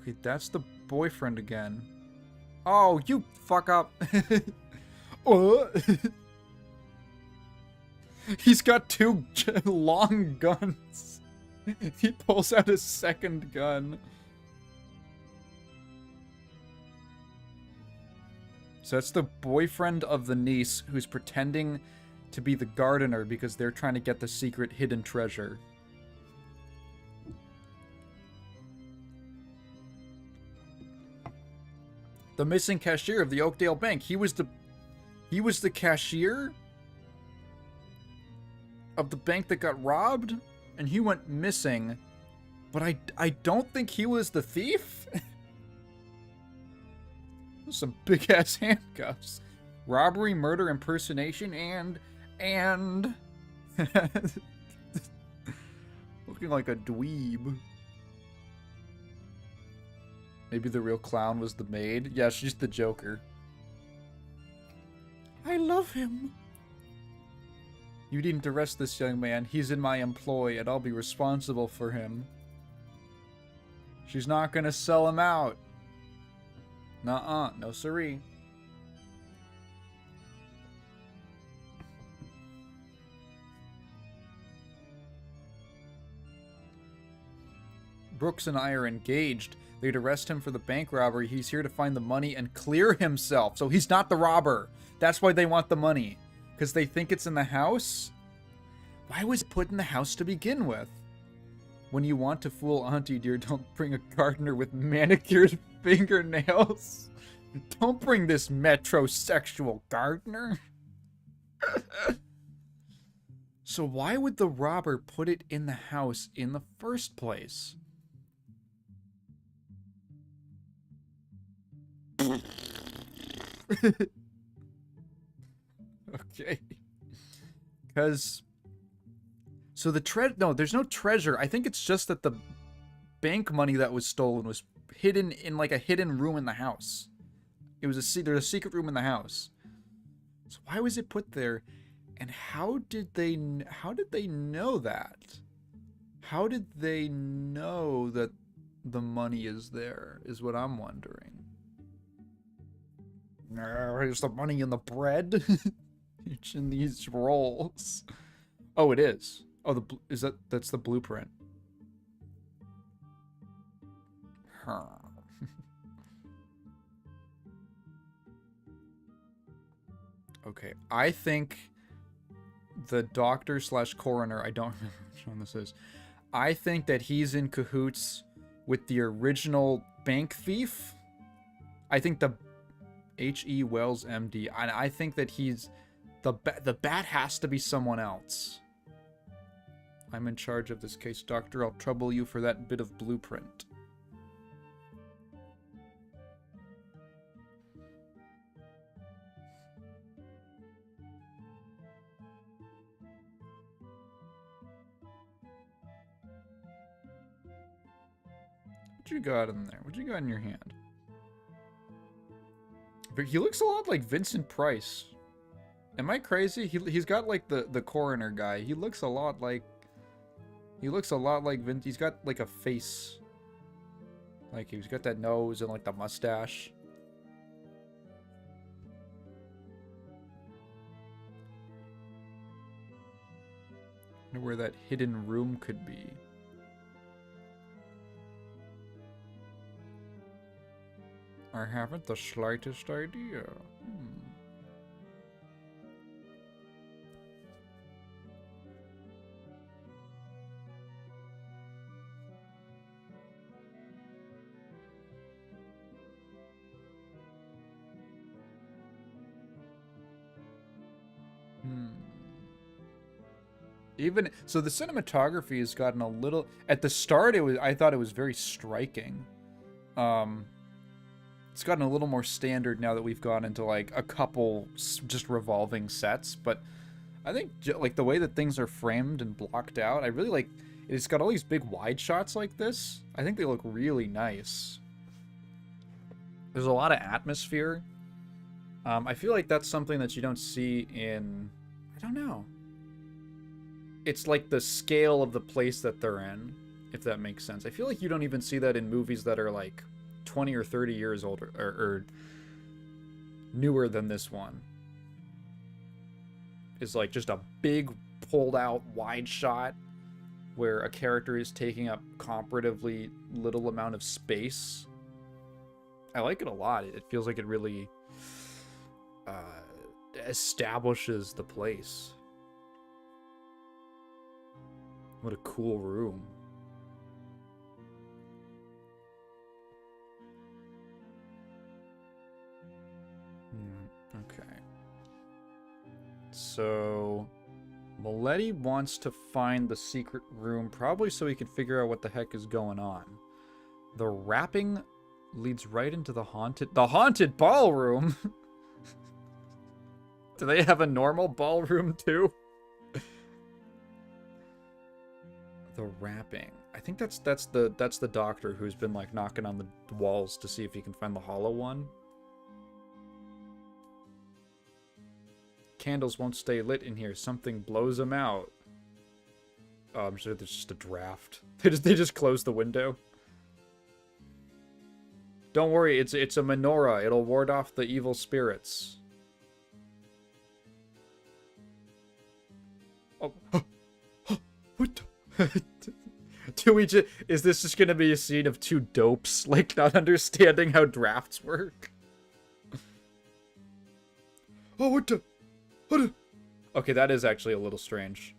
Okay, that's the boyfriend again. Oh, you fuck up. He's got two long guns. He pulls out his second gun. So that's the boyfriend of the niece who's pretending to be the gardener because they're trying to get the secret hidden treasure. The missing cashier of the Oakdale Bank. He was the cashier of the bank that got robbed, and he went missing. But I don't think he was the thief. Some big ass handcuffs. Robbery, murder, impersonation, and looking like a dweeb. Maybe the real clown was the maid. Yeah, she's the Joker. I love him. You needn't arrest this young man. He's in my employ, and I'll be responsible for him. She's not gonna sell him out. Nuh-uh, no siree. Brooks and I are engaged. They'd arrest him for the bank robbery. He's here to find the money and clear himself. So he's not the robber. That's why they want the money. Because they think it's in the house? Why was it put in the house to begin with? When you want to fool Auntie dear, don't bring a gardener with manicured fingernails. Don't bring this metrosexual gardener. So why would the robber put it in the house in the first place? Okay. Because... So no, there's no treasure. I think it's just that the bank money that was stolen was hidden in like a hidden room in the house. There's a secret room in the house. So why was it put there? And how did they know that? How did they know that the money is there, is what I'm wondering. Here's the money in the bread. Each in these rolls. Oh, it is. Oh, that's the blueprint. Huh. Okay, I think the doctor slash coroner, I don't remember which one this is. I think that he's in cahoots with the original bank thief. I think the H.E. Wells, MD. I think that he's... The bat has to be someone else. I'm in charge of this case, Doctor. I'll trouble you for that bit of blueprint. What you got in there? What you got in your hand? But he looks a lot like Vincent Price. Am I crazy? He's got like the coroner guy. He looks a lot like Vince. He's got like a face. Like he's got that nose and like the mustache. I wonder where that hidden room could be. I haven't the slightest idea. Even so, the cinematography has gotten a little. At the start, I thought it was very striking. It's gotten a little more standard now that we've gone into like a couple just revolving sets. But I think like the way that things are framed and blocked out, I really like. It's got all these big wide shots like this. I think they look really nice. There's a lot of atmosphere. I feel like that's something that you don't see in. I don't know. It's like the scale of the place that they're in, if that makes sense. I feel like you don't even see that in movies that are like 20 or 30 years older or newer than this one. It's like just a big pulled out wide shot where a character is taking up comparatively little amount of space. I like it a lot. It feels like it really establishes the place. What a cool room. Okay. So, Maletti wants to find the secret room, probably so he can figure out what the heck is going on. The wrapping leads right into the haunted ballroom. Do they have a normal ballroom too? The wrapping. I think that's the doctor who's been like knocking on the walls to see if he can find the hollow one. Candles won't stay lit in here. Something blows them out. Oh, I'm sure there's just a draft. They just close the window. Don't worry, it's a menorah. It'll ward off the evil spirits. Oh, what? Is this just gonna be a scene of two dopes, like, not understanding how drafts work? Oh, what the? Okay, that is actually a little strange.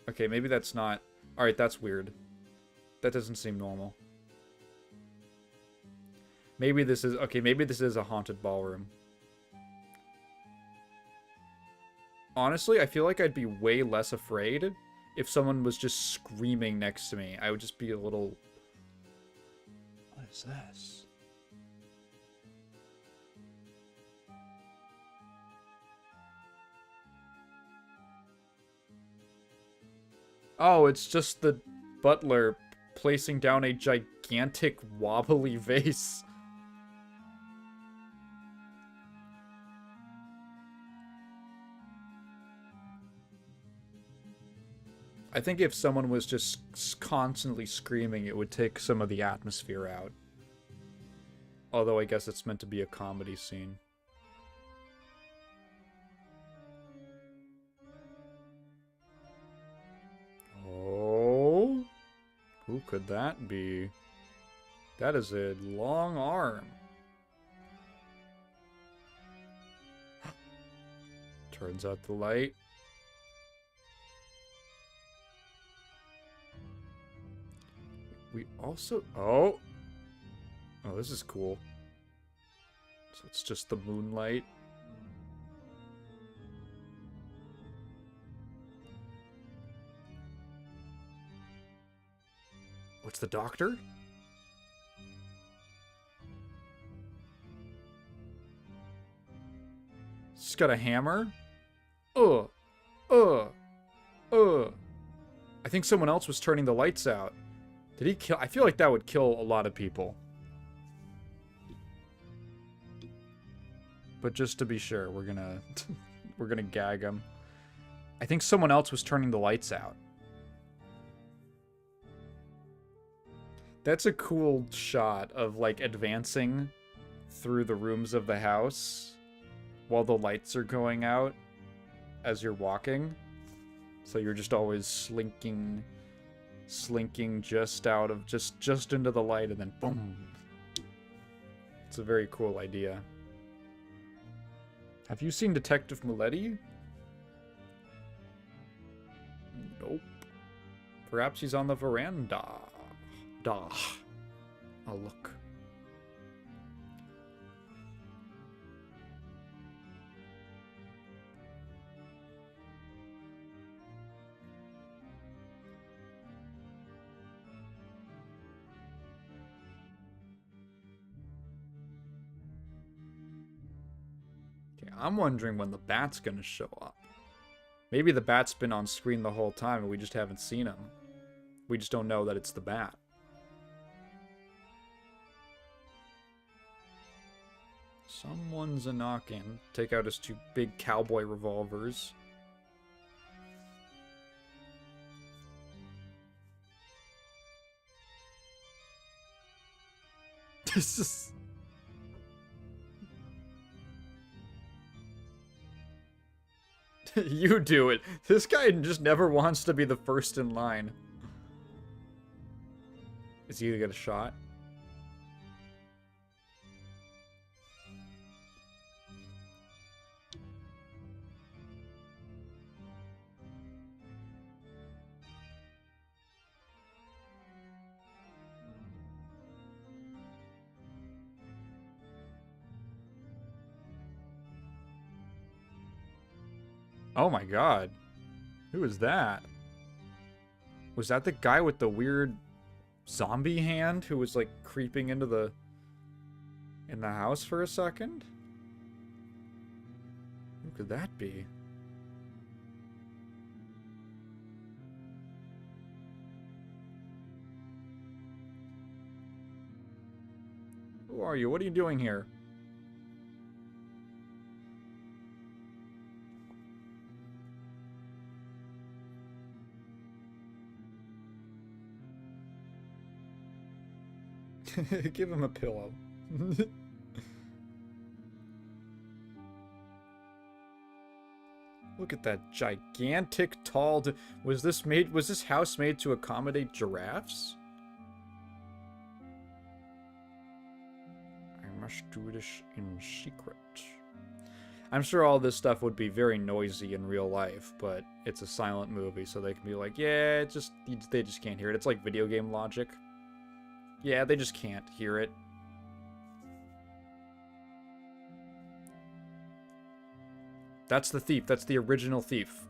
Okay, maybe that's not... Alright, that's weird. That doesn't seem normal. Maybe this is... Okay, maybe this is a haunted ballroom. Honestly, I feel like I'd be way less afraid if someone was just screaming next to me. I would just be a little... What is this? Oh, it's just the butler placing down a gigantic wobbly vase. I think if someone was just constantly screaming, it would take some of the atmosphere out. Although I guess it's meant to be a comedy scene. Oh, who could that be? That is a long arm. Turns out the light. We also... Oh! Oh, this is cool. So it's just the moonlight. What's the doctor? He's got a hammer. I think someone else was turning the lights out. Did he kill? I feel like that would kill a lot of people. But just to be sure, we're gonna we're gonna gag him. I think someone else was turning the lights out. That's a cool shot of like advancing through the rooms of the house while the lights are going out as you're walking. So you're just always slinking just out of just into the light and then boom. It's a very cool idea. Have you seen Detective Muletti? Nope. Perhaps he's on the veranda. I'll look. Okay, I'm wondering when the bat's gonna show up. Maybe the bat's been on screen the whole time and we just haven't seen him. We just don't know that it's the bat. Someone's a-knocking. Take out his two big cowboy revolvers. This is... You do it. This guy just never wants to be the first in line. Is he gonna get a shot? Oh my god. Who is that? Was that the guy with the weird zombie hand who was like creeping into the house for a second? Who could that be? Who are you? What are you doing here? Give him a pillow. Look at that gigantic tall... Was this house made to accommodate giraffes? I must do this in secret. I'm sure all this stuff would be very noisy in real life, but it's a silent movie, so they can be like, yeah, they just can't hear it. It's like video game logic. Yeah, they just can't hear it. That's the thief. That's the original thief.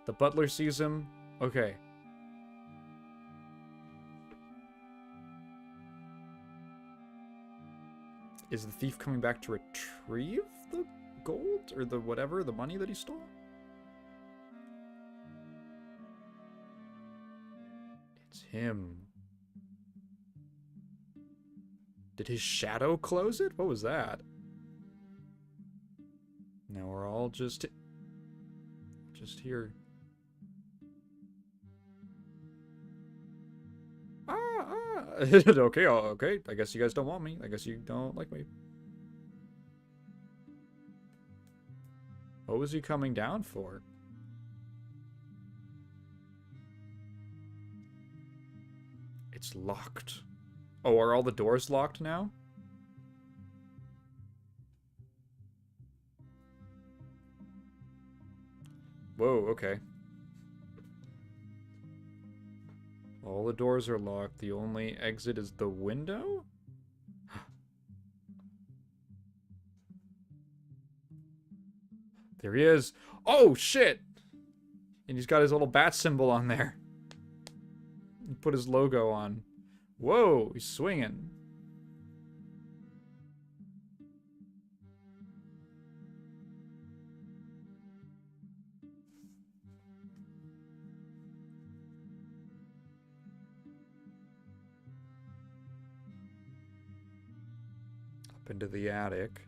The butler sees him. Okay. Is the thief coming back to retrieve the gold? Or the whatever, the money that he stole? It's him. Did his shadow close it? What was that? Now we're all just here. Okay, okay. I guess you guys don't want me. I guess you don't like me. What was he coming down for? It's locked. Oh, are all the doors locked now? Whoa, okay. All the doors are locked. The only exit is the window? There he is. Oh, shit! And he's got his little bat symbol on there. He put his logo on. Whoa, he's swinging. Up into the attic.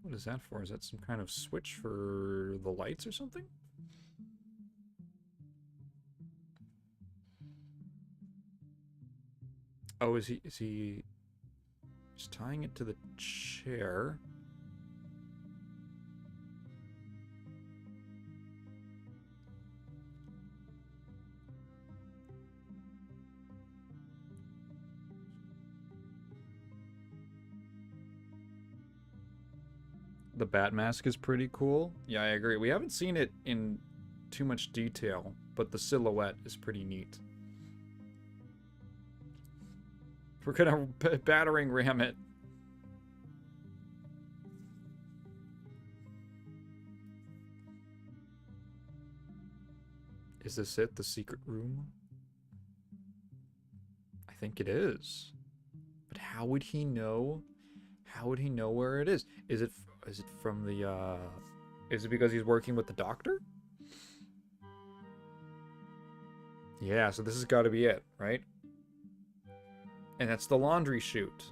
What is that for? Is that some kind of switch for the lights or something? Oh, is he just tying it to the chair? The bat mask is pretty cool. Yeah, I agree. We haven't seen it in too much detail, but the silhouette is pretty neat. We're gonna battering ram it. Is this it? The secret room? I think it is. But how would he know? How would he know where it is? Is it from the, is it because he's working with the doctor? Yeah, so this has got to be it, right? And that's the laundry chute.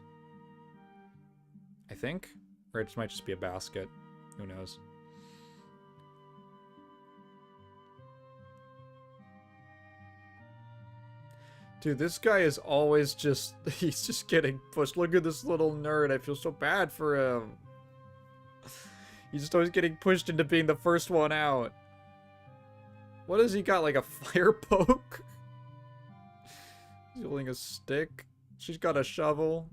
I think? Or it might just be a basket. Who knows? Dude, this guy is always just... He's just getting pushed. Look at this little nerd. I feel so bad for him. He's just always getting pushed into being the first one out. What has he got? Like a fire poke? He's holding a stick. She's got a shovel.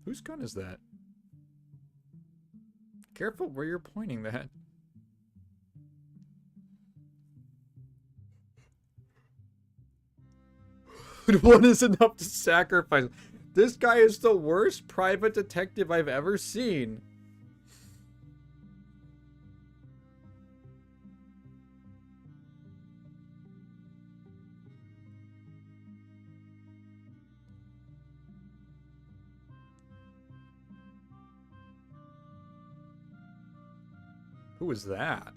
Whose gun is that? Careful where you're pointing that. One is enough to sacrifice. This guy is the worst private detective I've ever seen. Who is that?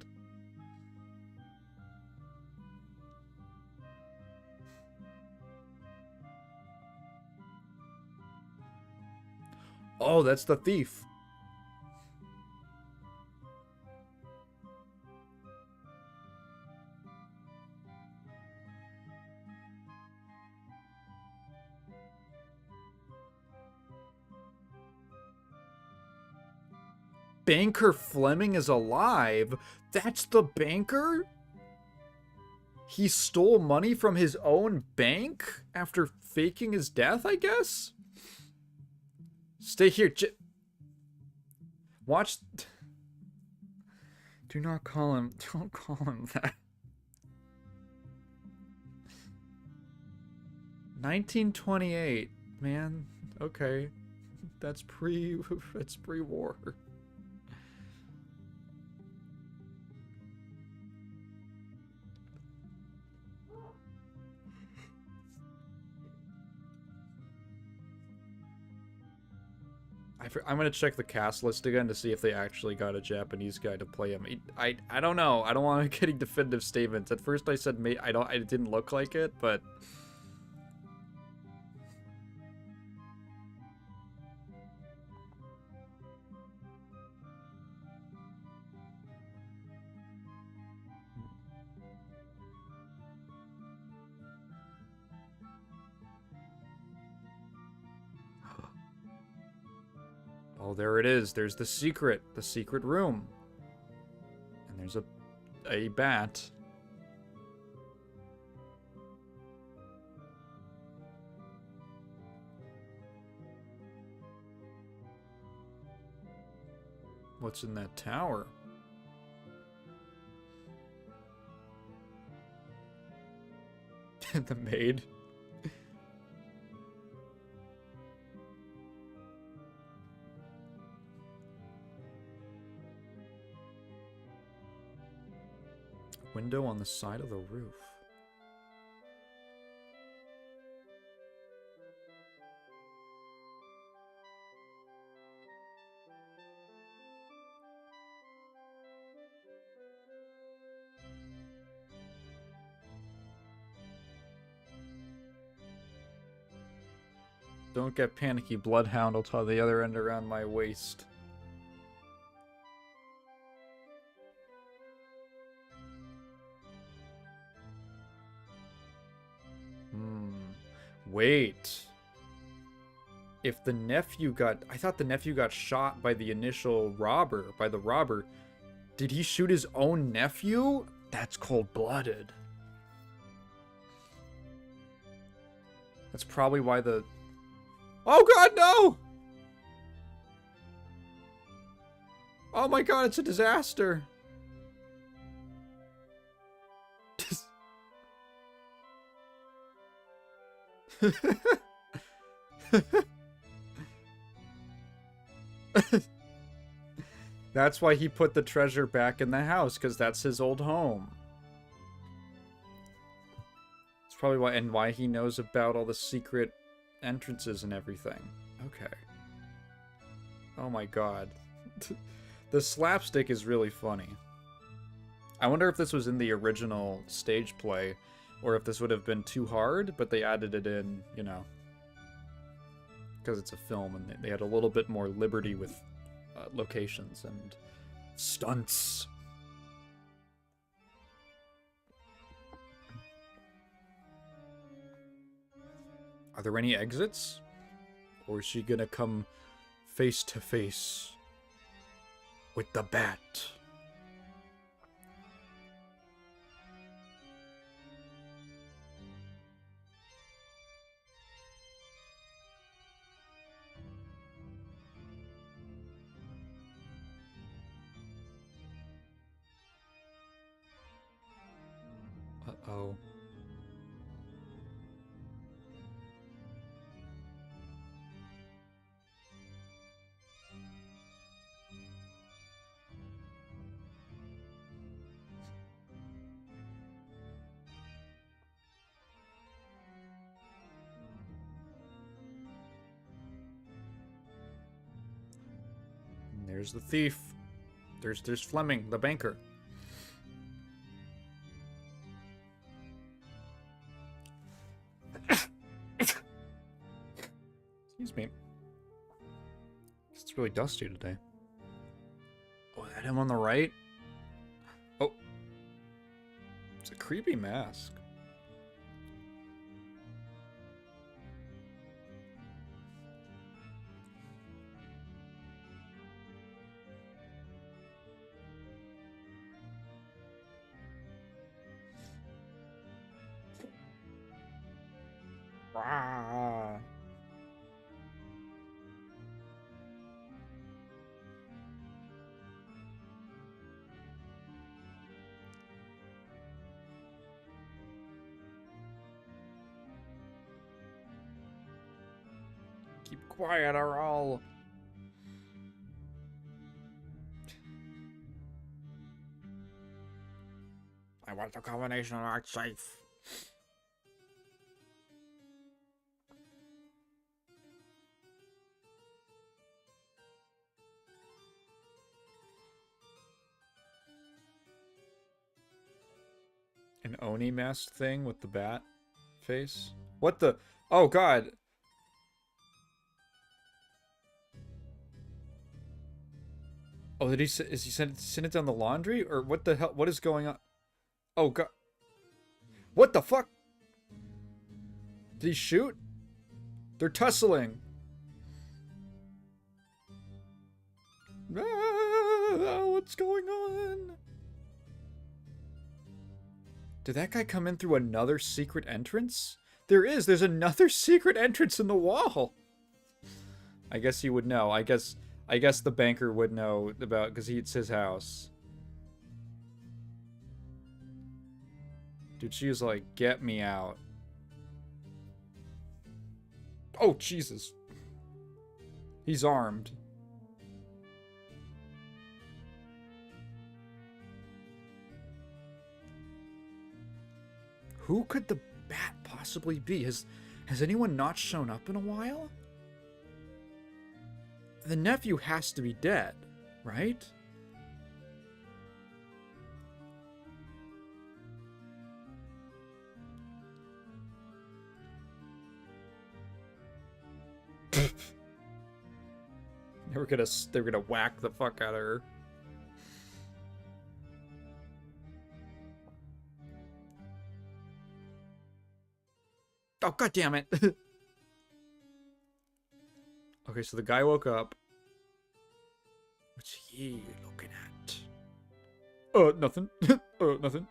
Oh, that's the thief. Banker Fleming is alive? That's the banker? He stole money from his own bank after faking his death, I guess? Stay here. Watch. Do not call him. Don't call him that. 1928. Man, okay. That's pre-war. I'm gonna check the cast list again to see if they actually got a Japanese guy to play him. I don't know. I don't want to get definitive statements. At first I said it didn't look like it, but oh, there it is. There's the secret room. And there's a bat. What's in that tower? The maid. Window on the side of the roof. Don't get panicky, Bloodhound. I'll tie the other end around my waist. Wait. If the nephew got... I thought the nephew got shot by the initial robber, by the robber. Did he shoot his own nephew? That's cold-blooded. That's probably why the... Oh god, no! Oh my god, it's a disaster. That's why he put the treasure back in the house, because that's his old home. It's probably why he knows about all the secret entrances and everything. Okay. Oh my god. The slapstick is really funny. I wonder if this was in the original stage play, or if this would have been too hard, but they added it in, you know, because it's a film, and they had a little bit more liberty with locations and stunts. Are there any exits? Or is she gonna come face to face with the bat? Uh-oh. And there's the thief. There's Fleming, the banker. Excuse me. It's really dusty today. Oh, that him on the right? Oh. It's a creepy mask. Ah. Keep quiet or I'll... I want the combination of art safe. An Oni masked thing with the bat face? What the? Oh god. Oh, did he? Is he send it down the laundry, or what the hell? What is going on? Oh god. What the fuck? Did he shoot? They're tussling. Ah, what's going on? Did that guy come in through another secret entrance? There's another secret entrance in the wall. I guess he would know. I guess the banker would know about, because it's his house. Dude, she was like, get me out. Oh, Jesus. He's armed. Who could the bat possibly be? Has anyone not shown up in a while? The nephew has to be dead, right? They were gonna whack the fuck out of her. Oh, god damn it. Okay, so the guy woke up. What's he looking at? Nothing. Nothing.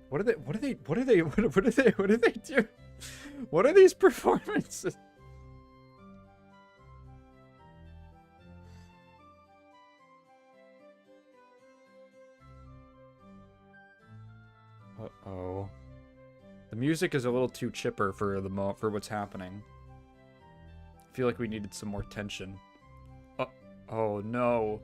What are they do? What are these performances? Uh-oh. The music is a little too chipper for for what's happening. I feel like we needed some more tension. Oh no.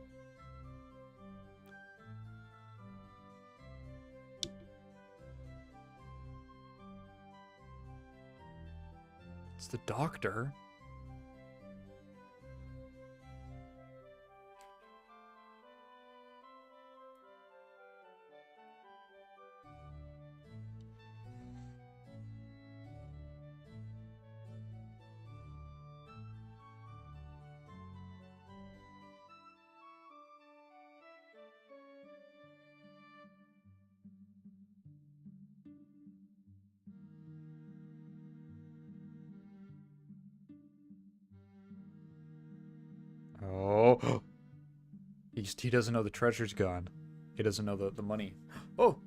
It's the doctor. Oh. He doesn't know the treasure's gone. He doesn't know the money. Oh!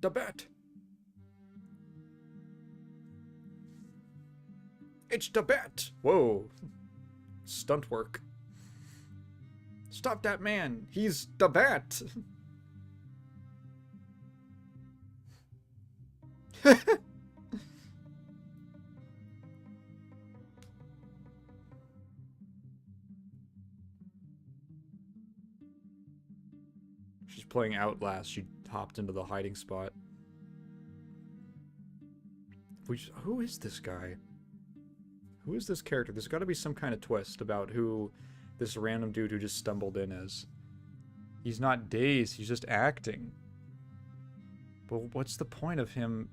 The bat! It's the bat! Whoa. Stunt work. Stop that man! He's the bat! She's playing Outlast. She hopped into the hiding spot. Who is this guy? Who is this character? There's got to be some kind of twist about who this random dude who just stumbled in is. He's not dazed. He's just acting. But what's the point of him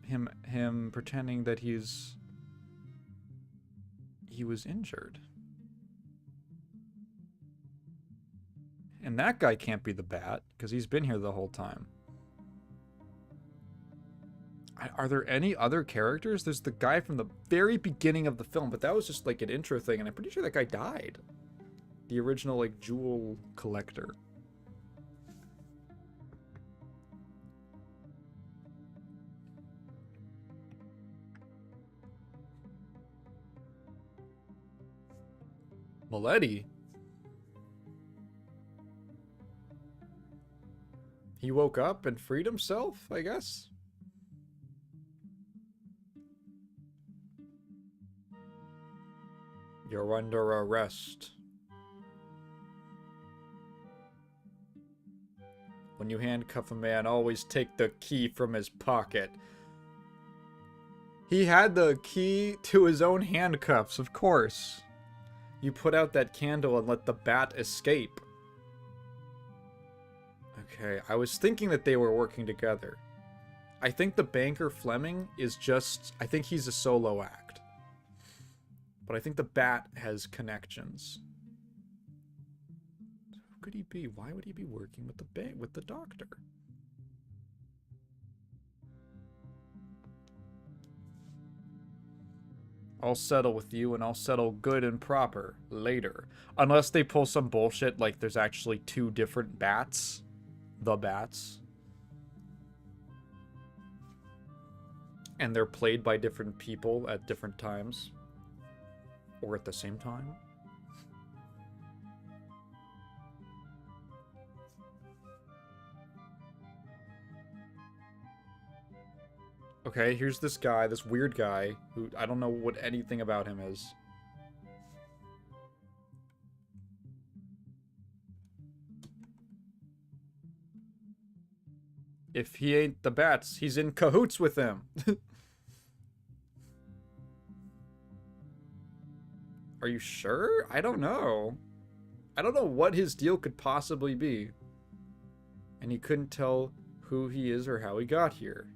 pretending that he was injured? And that guy can't be the bat, because he's been here the whole time. Are there any other characters? There's the guy from the very beginning of the film, but that was just like an intro thing, and I'm pretty sure that guy died. The original, like, jewel collector. Maletti? He woke up and freed himself, I guess? You're under arrest. When you handcuff a man, always take the key from his pocket. He had the key to his own handcuffs, of course. You put out that candle and let the bat escape. Okay, I was thinking that they were working together. I think the banker Fleming is just... I think he's a solo act. But I think the bat has connections. So who could he be? Why would he be working with the doctor? I'll settle with you, and I'll settle good and proper later. Unless they pull some bullshit like there's actually two different bats. The bats. And they're played by different people at different times. Or at the same time. Okay, here's this guy, this weird guy, who I don't know what anything about him is. If he ain't the bats, he's in cahoots with them. Are you sure? I don't know. I don't know what his deal could possibly be. And he couldn't tell who he is or how he got here.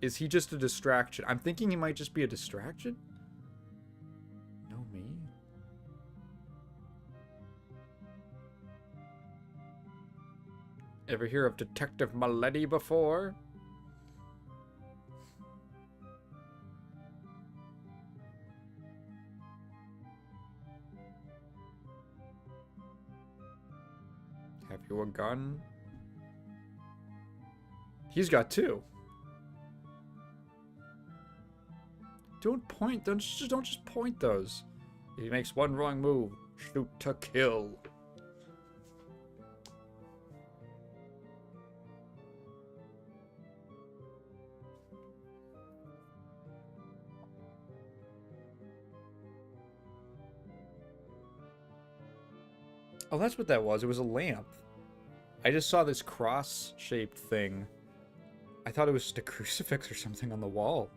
Is he just a distraction? I'm thinking he might just be a distraction. No, me? Ever hear of Detective Maletti before? Have you a gun? He's got two. Don't point. Don't just point those. If he makes one wrong move, shoot to kill. Oh, that's what that was. It was a lamp. I just saw this cross-shaped thing. I thought it was just a crucifix or something on the wall.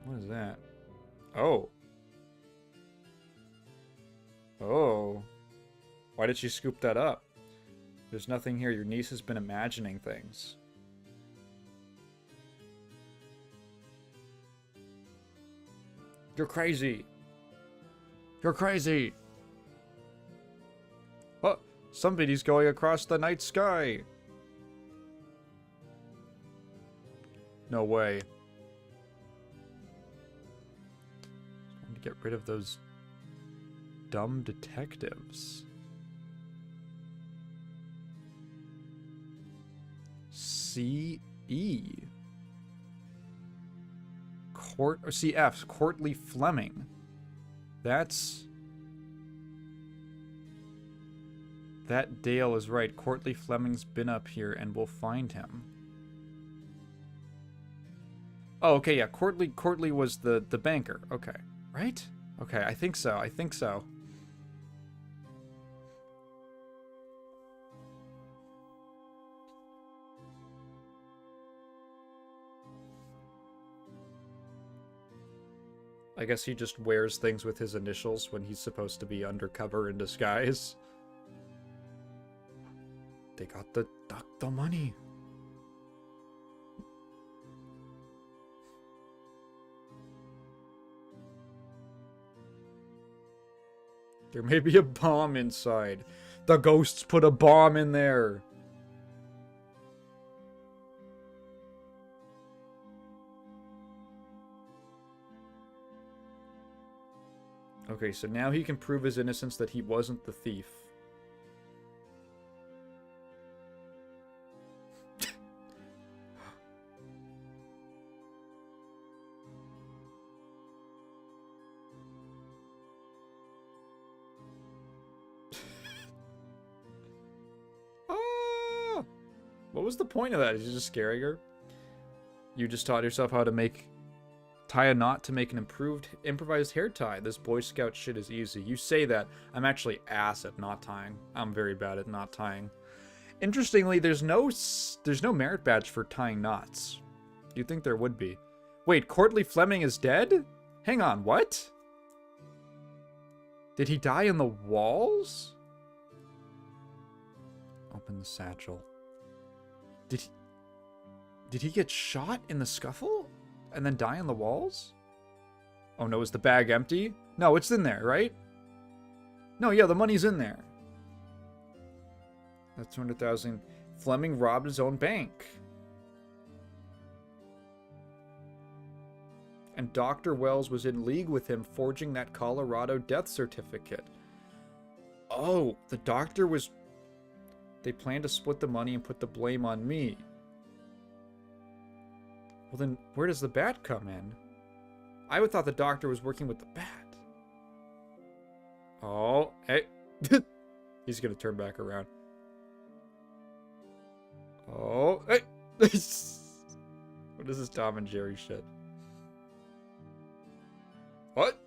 What is that? Oh. Oh. Why did she scoop that up? There's nothing here. Your niece has been imagining things. You're crazy. You're crazy. Oh, somebody's going across the night sky. No way. Get rid of those dumb detectives. C.E. Court or C.F. Courtly Fleming. That Dale is right. Courtly Fleming's been up here and we'll find him. Oh, okay, yeah. Courtly was the banker. Okay. Right? Okay, I think so. I think so. I guess he just wears things with his initials when he's supposed to be undercover in disguise. They got the money. There may be a bomb inside. The ghosts put a bomb in there. Okay, so now he can prove his innocence that he wasn't the thief. What was the point of that? Is he just scaring her? You just taught yourself how to tie a knot to make an improvised hair tie. This Boy Scout shit is easy. You say that. I'm actually ass at knot tying. I'm very bad at knot tying. Interestingly, there's no merit badge for tying knots. You'd think there would be. Wait, Courtly Fleming is dead? Hang on, what? Did he die in the walls? Open the satchel. Did he get shot in the scuffle? And then die in the walls? Oh no, is the bag empty? No, it's in there, right? No, yeah, the money's in there. That's 200,000. Fleming robbed his own bank. And Dr. Wells was in league with him, forging that Colorado death certificate. Oh, the doctor was... They planned to split the money and put the blame on me. Well then, where does the bat come in? I would thought the doctor was working with the bat. Oh, hey. He's gonna turn back around. Oh, hey. What is this Tom and Jerry shit? What?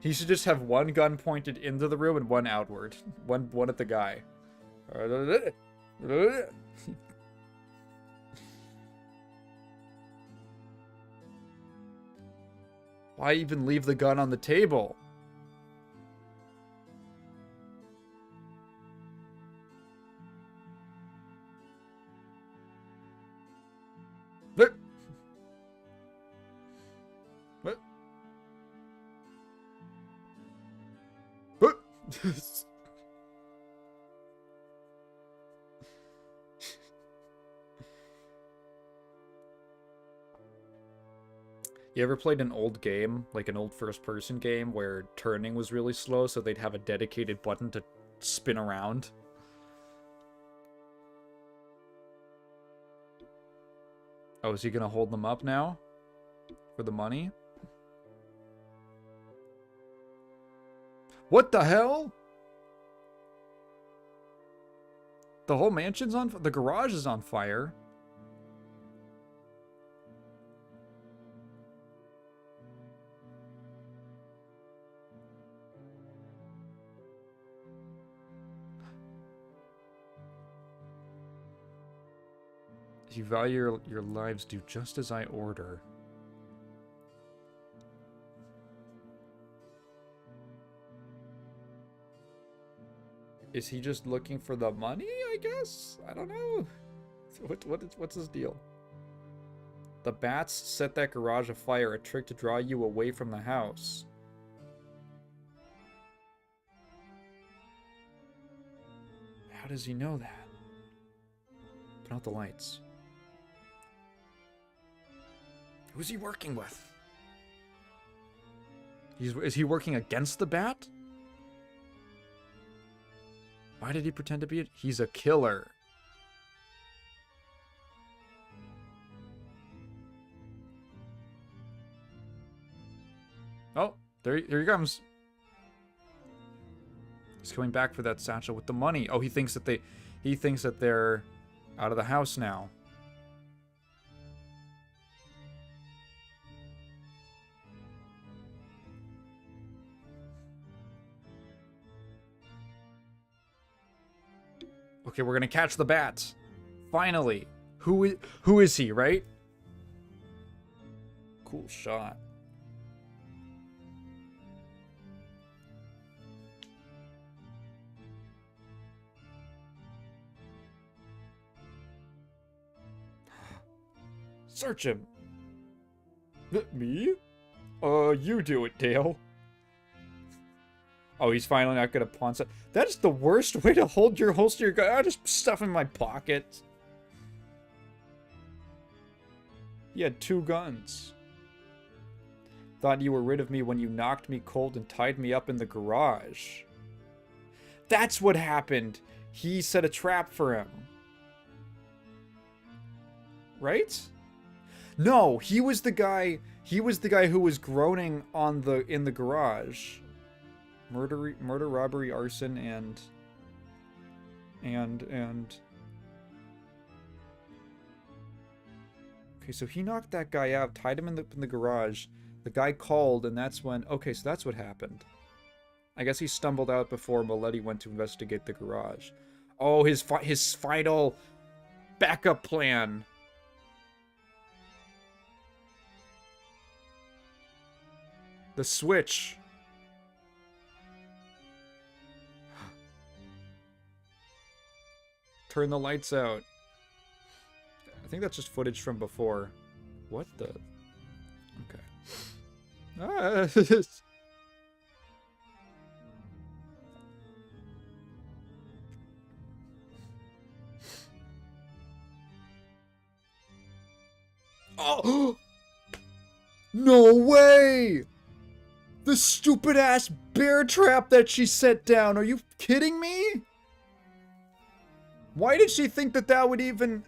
He should just have one gun pointed into the room and one outward. One at the guy. Why even leave the gun on the table? What? What? What? You ever played an old game, like an old first-person game, where turning was really slow, so they'd have a dedicated button to spin around? Oh, is he gonna hold them up now? For the money? What the hell? The whole mansion's on fire? The garage is on fire. You value your lives, do just as I order. Is he just looking for the money, I guess? I don't know. What's his deal? The bats set that garage afire, a trick to draw you away from the house. How does he know that? Put out the lights. Who's he working with? Is he working against the bat? Why did he pretend to be it? He's a killer. Oh, there he comes. He's coming back for that satchel with the money. Oh, he thinks that they're out of the house now. Okay, we're gonna catch the bats. Finally. Who is he, right? Cool shot. Search him. Me? You do it, Dale. Oh, he's finally not gonna pawn stuff. That is the worst way to holster your gun. I just stuff in my pocket. He had 2 guns. Thought you were rid of me when you knocked me cold and tied me up in the garage. That's what happened. He set a trap for him. Right? No, he was the guy who was groaning in the garage. Murder, robbery, arson, and Okay, so he knocked that guy out, tied him in the garage. The guy called, and that's when... Okay, so that's what happened. I guess he stumbled out before Maletti went to investigate the garage. Oh, his final backup plan. The switch. Turn the lights out. I think that's just footage from before. What the... Okay. Ah, oh! No way! The stupid ass bear trap that she set down. Are you kidding me? Why did she think that that would even...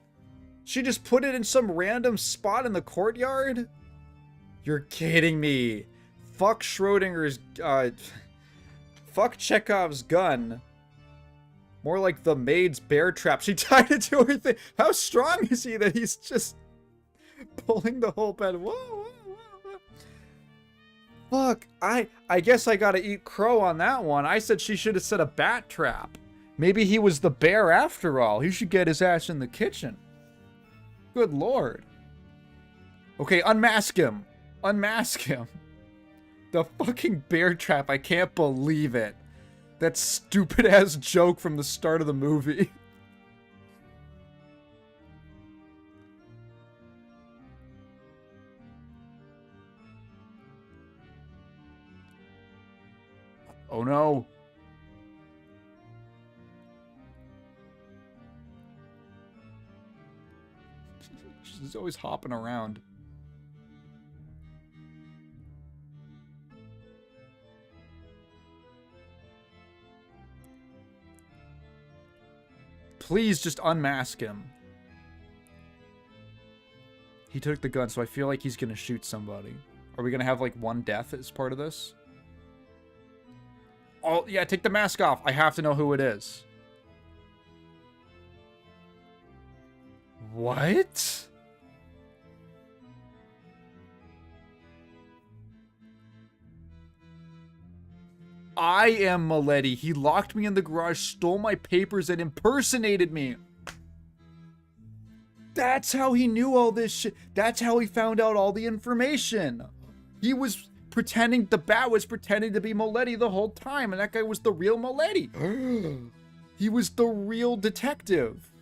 She just put it in some random spot in the courtyard? You're kidding me. Fuck Schrodinger's... Fuck Chekhov's gun. More like the maid's bear trap. She tied it to her thing. How strong is he that he's just pulling the whole bed? Whoa, whoa, whoa, whoa. Fuck. I guess I gotta eat crow on that one. I said she should have set a bat trap. Maybe he was the bear after all. He should get his ass in the kitchen. Good lord. Okay, unmask him. Unmask him. The fucking bear trap. I can't believe it. That stupid ass joke from the start of the movie. Oh no. She's always hopping around. Please just unmask him. He took the gun, so I feel like he's gonna shoot somebody. Are we gonna have like one death as part of this? Oh, yeah, take the mask off. I have to know who it is. What? I am Maletti. He locked me in the garage, stole my papers, and impersonated me. That's how he knew all this shit. That's how he found out all the information. He was pretending, the bat was pretending to be Maletti the whole time, and that guy was the real Maletti. He was the real detective.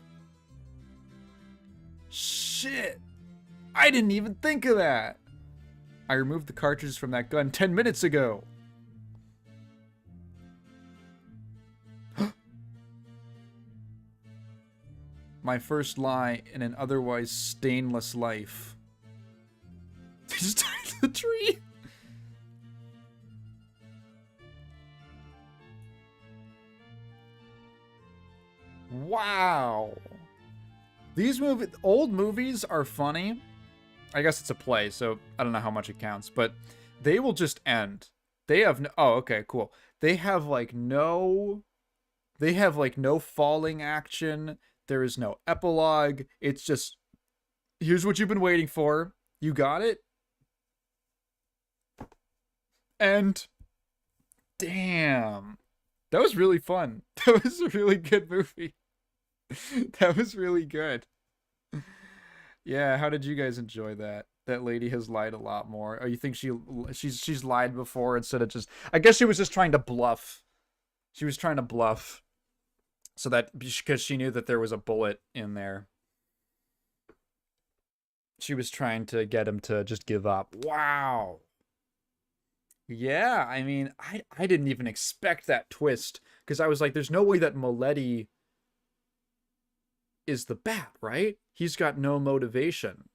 Shit. I didn't even think of that. I removed the cartridges from that gun 10 minutes ago. My first lie in an otherwise stainless life. They just tied the tree. Wow. These old movies are funny. I guess it's a play, so I don't know how much it counts, but they will just end. They have no, oh, okay, cool. They have like no falling action. There is no epilogue. It's just, here's what you've been waiting for. You got it? And damn. That was really fun. That was a really good movie. That was really good. Yeah, how did you guys enjoy that? That lady has lied a lot more. Oh, you think she's lied before instead of just... I guess she was just trying to bluff. She was trying to bluff. So that, because she knew that there was a bullet in there. She was trying to get him to just give up. Wow. Yeah, I mean, I didn't even expect that twist. Because I was like, there's no way that Maletti is the bat, right? He's got no motivation.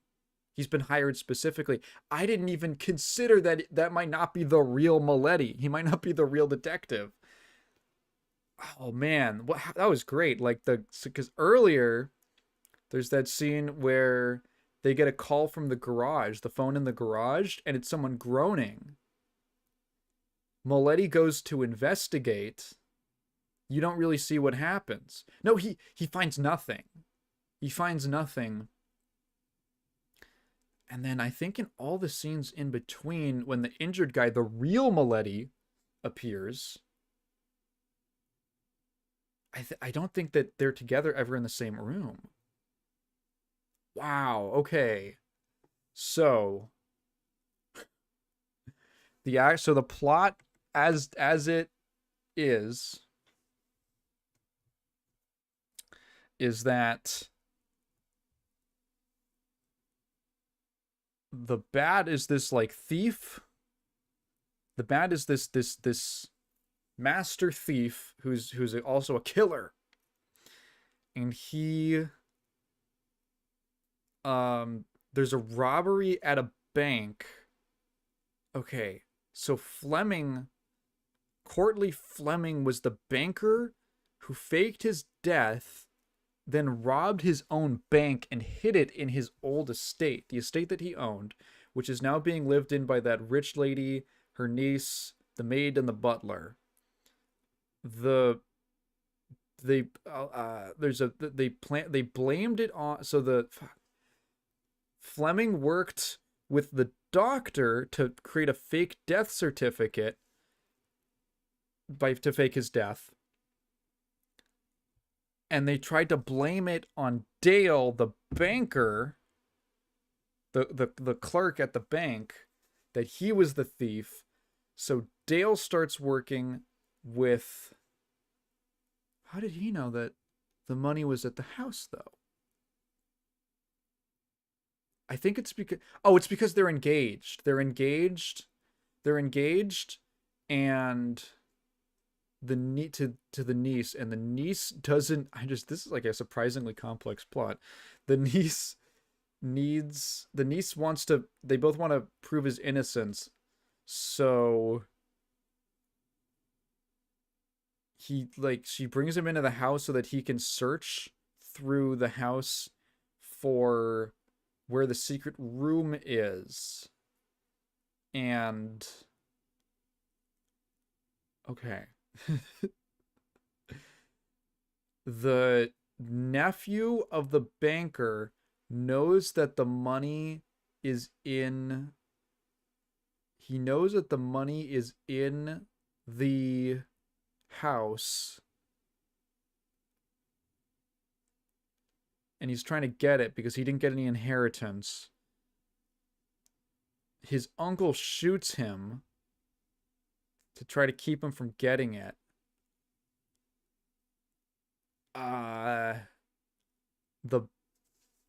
He's been hired specifically. I didn't even consider that that might not be the real Maletti. He might not be the real detective. Oh man, that was great. Like because earlier there's that scene where they get a call from the garage, the phone in the garage, and it's someone groaning. Maletti goes to investigate. You don't really see what happens. No, he finds nothing. He finds nothing. And then I think in all the scenes in between, when the injured guy, the real Maletti, appears, I don't think that they're together ever in the same room. Wow. Okay. So the plot as it is that the bat is this like thief. The bat is this master thief who's also a killer, and he there's a robbery at a bank. Okay, so Courtly Fleming was the banker who faked his death, then robbed his own bank and hid it in his old estate, the estate that he owned, which is now being lived in by that rich lady, her niece, the maid, and the butler. They blamed it on, so the Fleming worked with the doctor to create a fake death certificate to fake his death. And they tried to blame it on Dale, the banker, the clerk at the bank, that he was the thief. So Dale starts working with... How did he know that the money was at the house, though? I think it's because... Oh, it's because they're engaged. They're engaged, and to the niece, and the niece doesn't... This is like a surprisingly complex plot. The niece wants to... They both want to prove his innocence, so... she brings him into the house so that he can search through the house for where the secret room is. And okay. The nephew of the banker knows that the money is in... He knows that the money is in the house, and he's trying to get it because he didn't get any inheritance. His uncle shoots him to try to keep him from getting it. The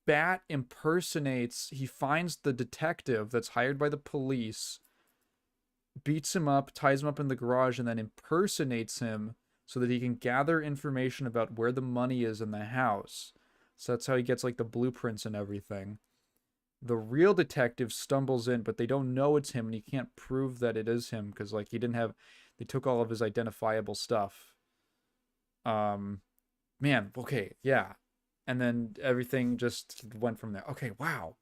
bat impersonates... He finds the detective that's hired by the police, beats him up, ties him up in the garage, and then impersonates him so that he can gather information about where the money is in the house. So that's how he gets like the blueprints and everything. The real detective stumbles in, but they don't know it's him, and he can't prove that it is him because like they took all of his identifiable stuff. Man, okay, yeah. And then everything just went from there. Okay, wow.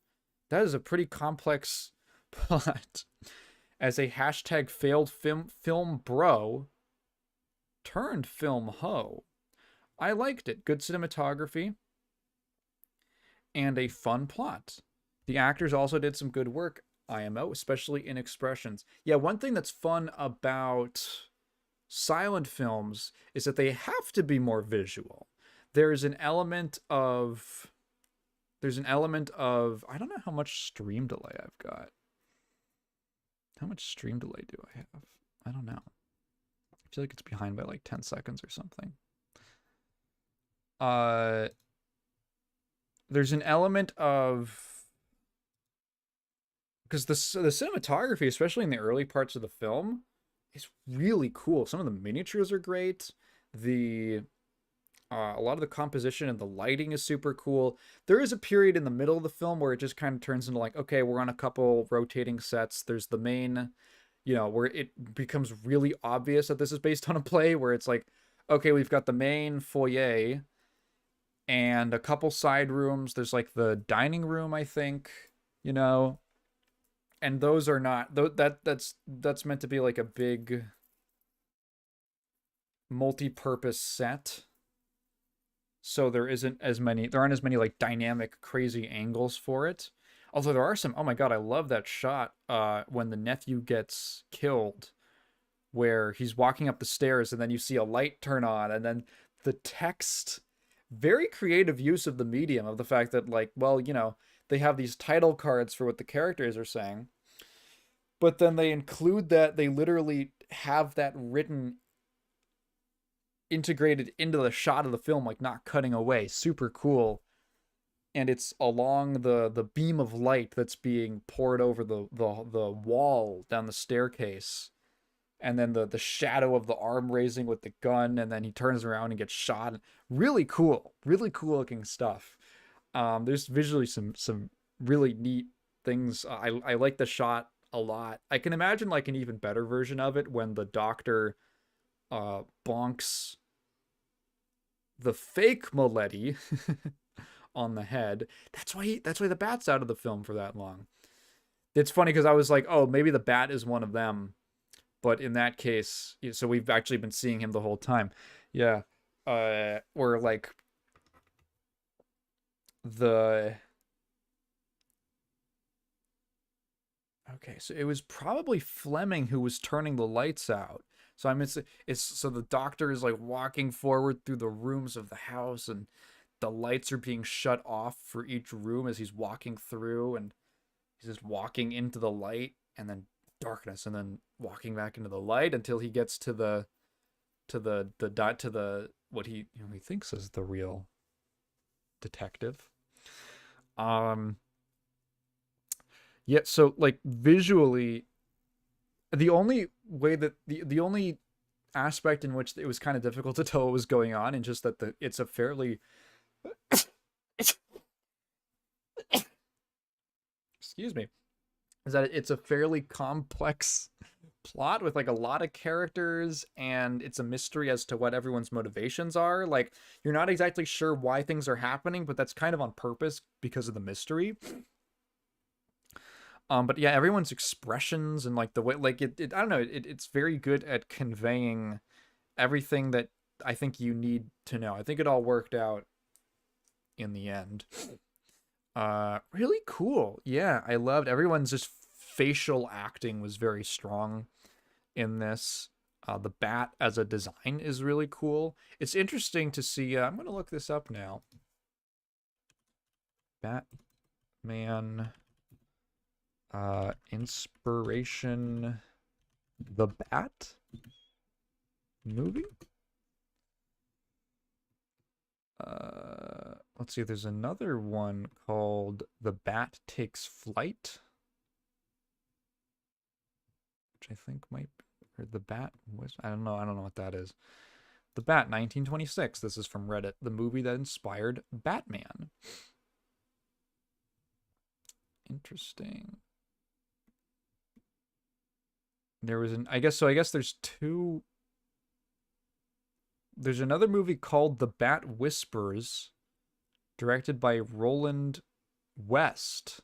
That is a pretty complex plot. As a hashtag failed film bro turned film hoe, I liked it. Good cinematography and a fun plot. The actors also did some good work, IMO, especially in expressions. Yeah, one thing that's fun about silent films is that they have to be more visual. There's an element of... I don't know how much stream delay I've got. How much stream delay do I have? I don't know. I feel like it's behind by like 10 seconds or something. There's an element of... Because the cinematography, especially in the early parts of the film, is really cool. Some of the miniatures are great. A lot of the composition and the lighting is super cool. There is a period in the middle of the film where it just kind of turns into like, okay, we're on a couple rotating sets. There's the main, where it becomes really obvious that this is based on a play, where it's like, okay, we've got the main foyer and a couple side rooms. There's like the dining room, I think, and those are not... That's meant to be like a big multi-purpose set. So there aren't as many like dynamic, crazy angles for it. Although there are some, oh my god, I love that shot when the nephew gets killed, where he's walking up the stairs and then you see a light turn on and then the text, very creative use of the medium, of the fact that, like, well, they have these title cards for what the characters are saying, but then they include that, they literally have that written, integrated into the shot of the film, like not cutting away. Super cool. And it's along the beam of light that's being poured over the wall down the staircase, and then the shadow of the arm raising with the gun, and then he turns around and gets shot. Really cool looking stuff. There's visually some really neat things. I like the shot a lot. I can imagine like an even better version of it when the doctor bonks the fake Moletti on the head. That's why the bat's out of the film for that long. It's funny because I was like, oh, maybe the bat is one of them, but in that case, so we've actually been seeing him the whole time. Yeah. Or like the okay, so it was probably Fleming who was turning the lights out. So it's so the doctor is like walking forward through the rooms of the house, and the lights are being shut off for each room as he's walking through, and he's just walking into the light and then darkness and then walking back into the light until he gets to the what he thinks is the real detective. Um yeah, so like visually, the only way that the only aspect in which it was kind of difficult to tell what was going on, and just that it's a fairly excuse me, is that it's a fairly complex plot with like a lot of characters, and it's a mystery as to what everyone's motivations are. Like, you're not exactly sure why things are happening, but that's kind of on purpose because of the mystery. But yeah, everyone's expressions and like the way, like I don't know, it's very good at conveying everything that I think you need to know. I think it all worked out in the end. Really cool. Yeah, I loved everyone's just facial acting was very strong in this. The bat as a design is really cool. It's interesting to see. I'm gonna look this up now. Batman inspiration, the Bat movie. Let's see. There's another one called The Bat Takes Flight, which I think might be, or The Bat was, I don't know what that is. The Bat 1926. This is from Reddit. The movie that inspired Batman. Interesting. There was I guess there's two. There's another movie called The Bat Whispers, directed by Roland West,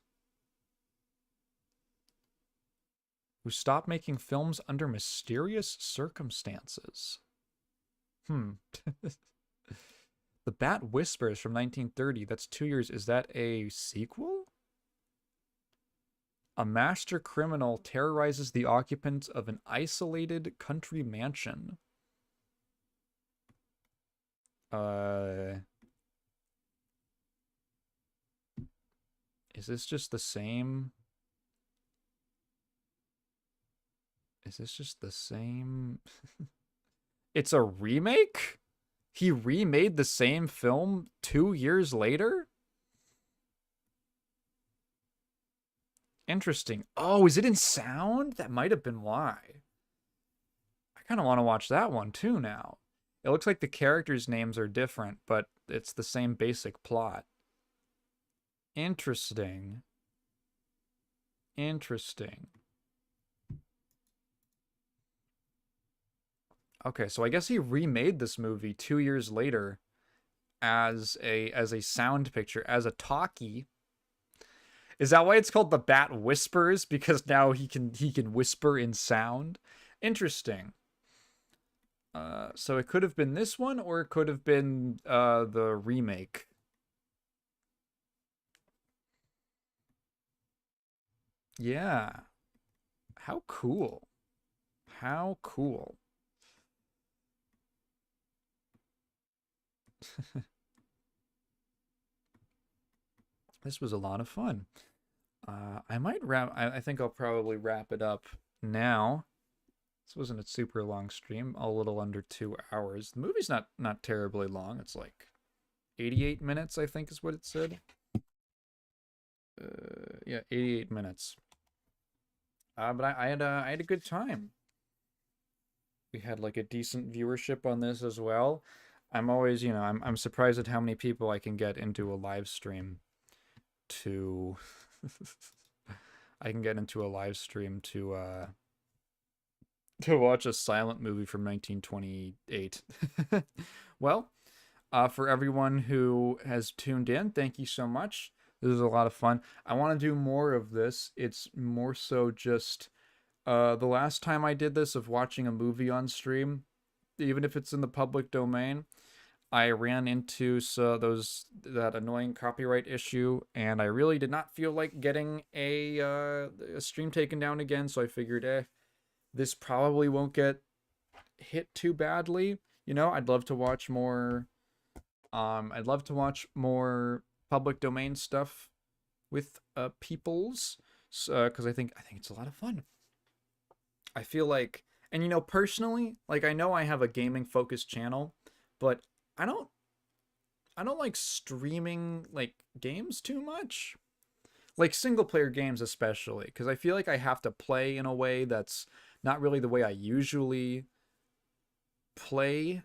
who stopped making films under mysterious circumstances. The Bat Whispers from 1930. That's 2 years. Is that a sequel? A master criminal terrorizes the occupants of an isolated country mansion. Is this just the same? Is this just the same? It's a remake? He remade the same film 2 years later? Interesting. Oh, is it in sound? That might have been why. I kind of want to watch that one too now. It looks like the characters' names are different, but it's the same basic plot. Interesting. Interesting. Okay, so I guess he remade this movie 2 years later as a sound picture, as a talkie. Is that why it's called The Bat Whispers? Because now he can whisper in sound? Interesting. So it could have been this one, or it could have been the remake. Yeah. How cool. How cool. This was a lot of fun. I might wrap. I think I'll probably wrap it up now. This wasn't a super long stream, a little under 2 hours. The movie's not terribly long. It's like 88 minutes, I think, is what it said. Yeah, 88 minutes. But I had a good time. We had like a decent viewership on this as well. I'm always, I'm surprised at how many people I can get into a live stream to I can get into a live stream to watch a silent movie from 1928. Well, for everyone who has tuned in, thank you so much. This is a lot of fun. I want to do more of this. It's more so just the last time I did this of watching a movie on stream, even if it's in the public domain, I ran into that annoying copyright issue, and I really did not feel like getting a stream taken down again. So I figured, this probably won't get hit too badly. I'd love to watch more. I'd love to watch more public domain stuff with peoples, because I think it's a lot of fun. I feel like, and personally, like I know I have a gaming focused channel, but I don't I don't like streaming like games too much. Like single player games especially, because I feel like I have to play in a way that's not really the way I usually play.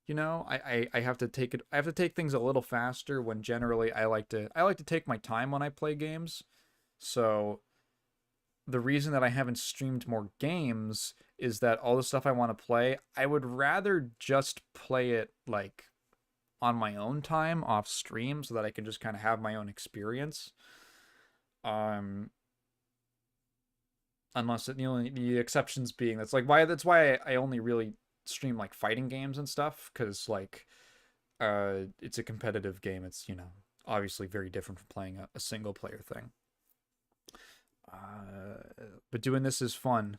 I have to take things a little faster when generally I like to take my time when I play games. So the reason that I haven't streamed more games is that all the stuff I want to play, I would rather just play it like on my own time off stream so that I can just kind of have my own experience. Um Unless the exceptions being that's why I only really stream like fighting games and stuff, cuz like it's a competitive game. It's, obviously very different from playing a single player thing. But doing this is fun.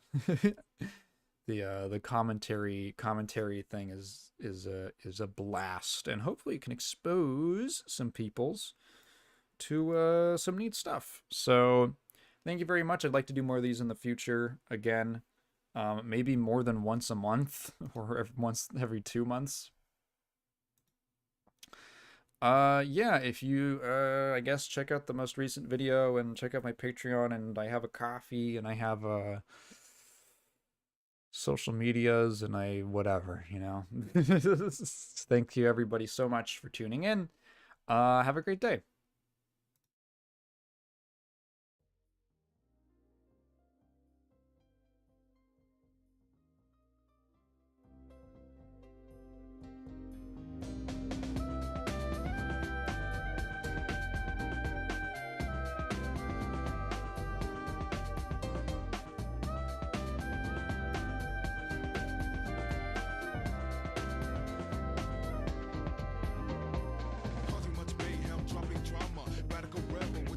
The commentary thing is a blast, and hopefully it can expose some peoples to some neat stuff. So thank you very much. I'd like to do more of these in the future. Again, maybe more than once a month or once every 2 months. Yeah, if you I guess check out the most recent video and check out my Patreon, and I have a coffee, and I have social medias, and I whatever. Thank you everybody so much for tuning in. Have a great day.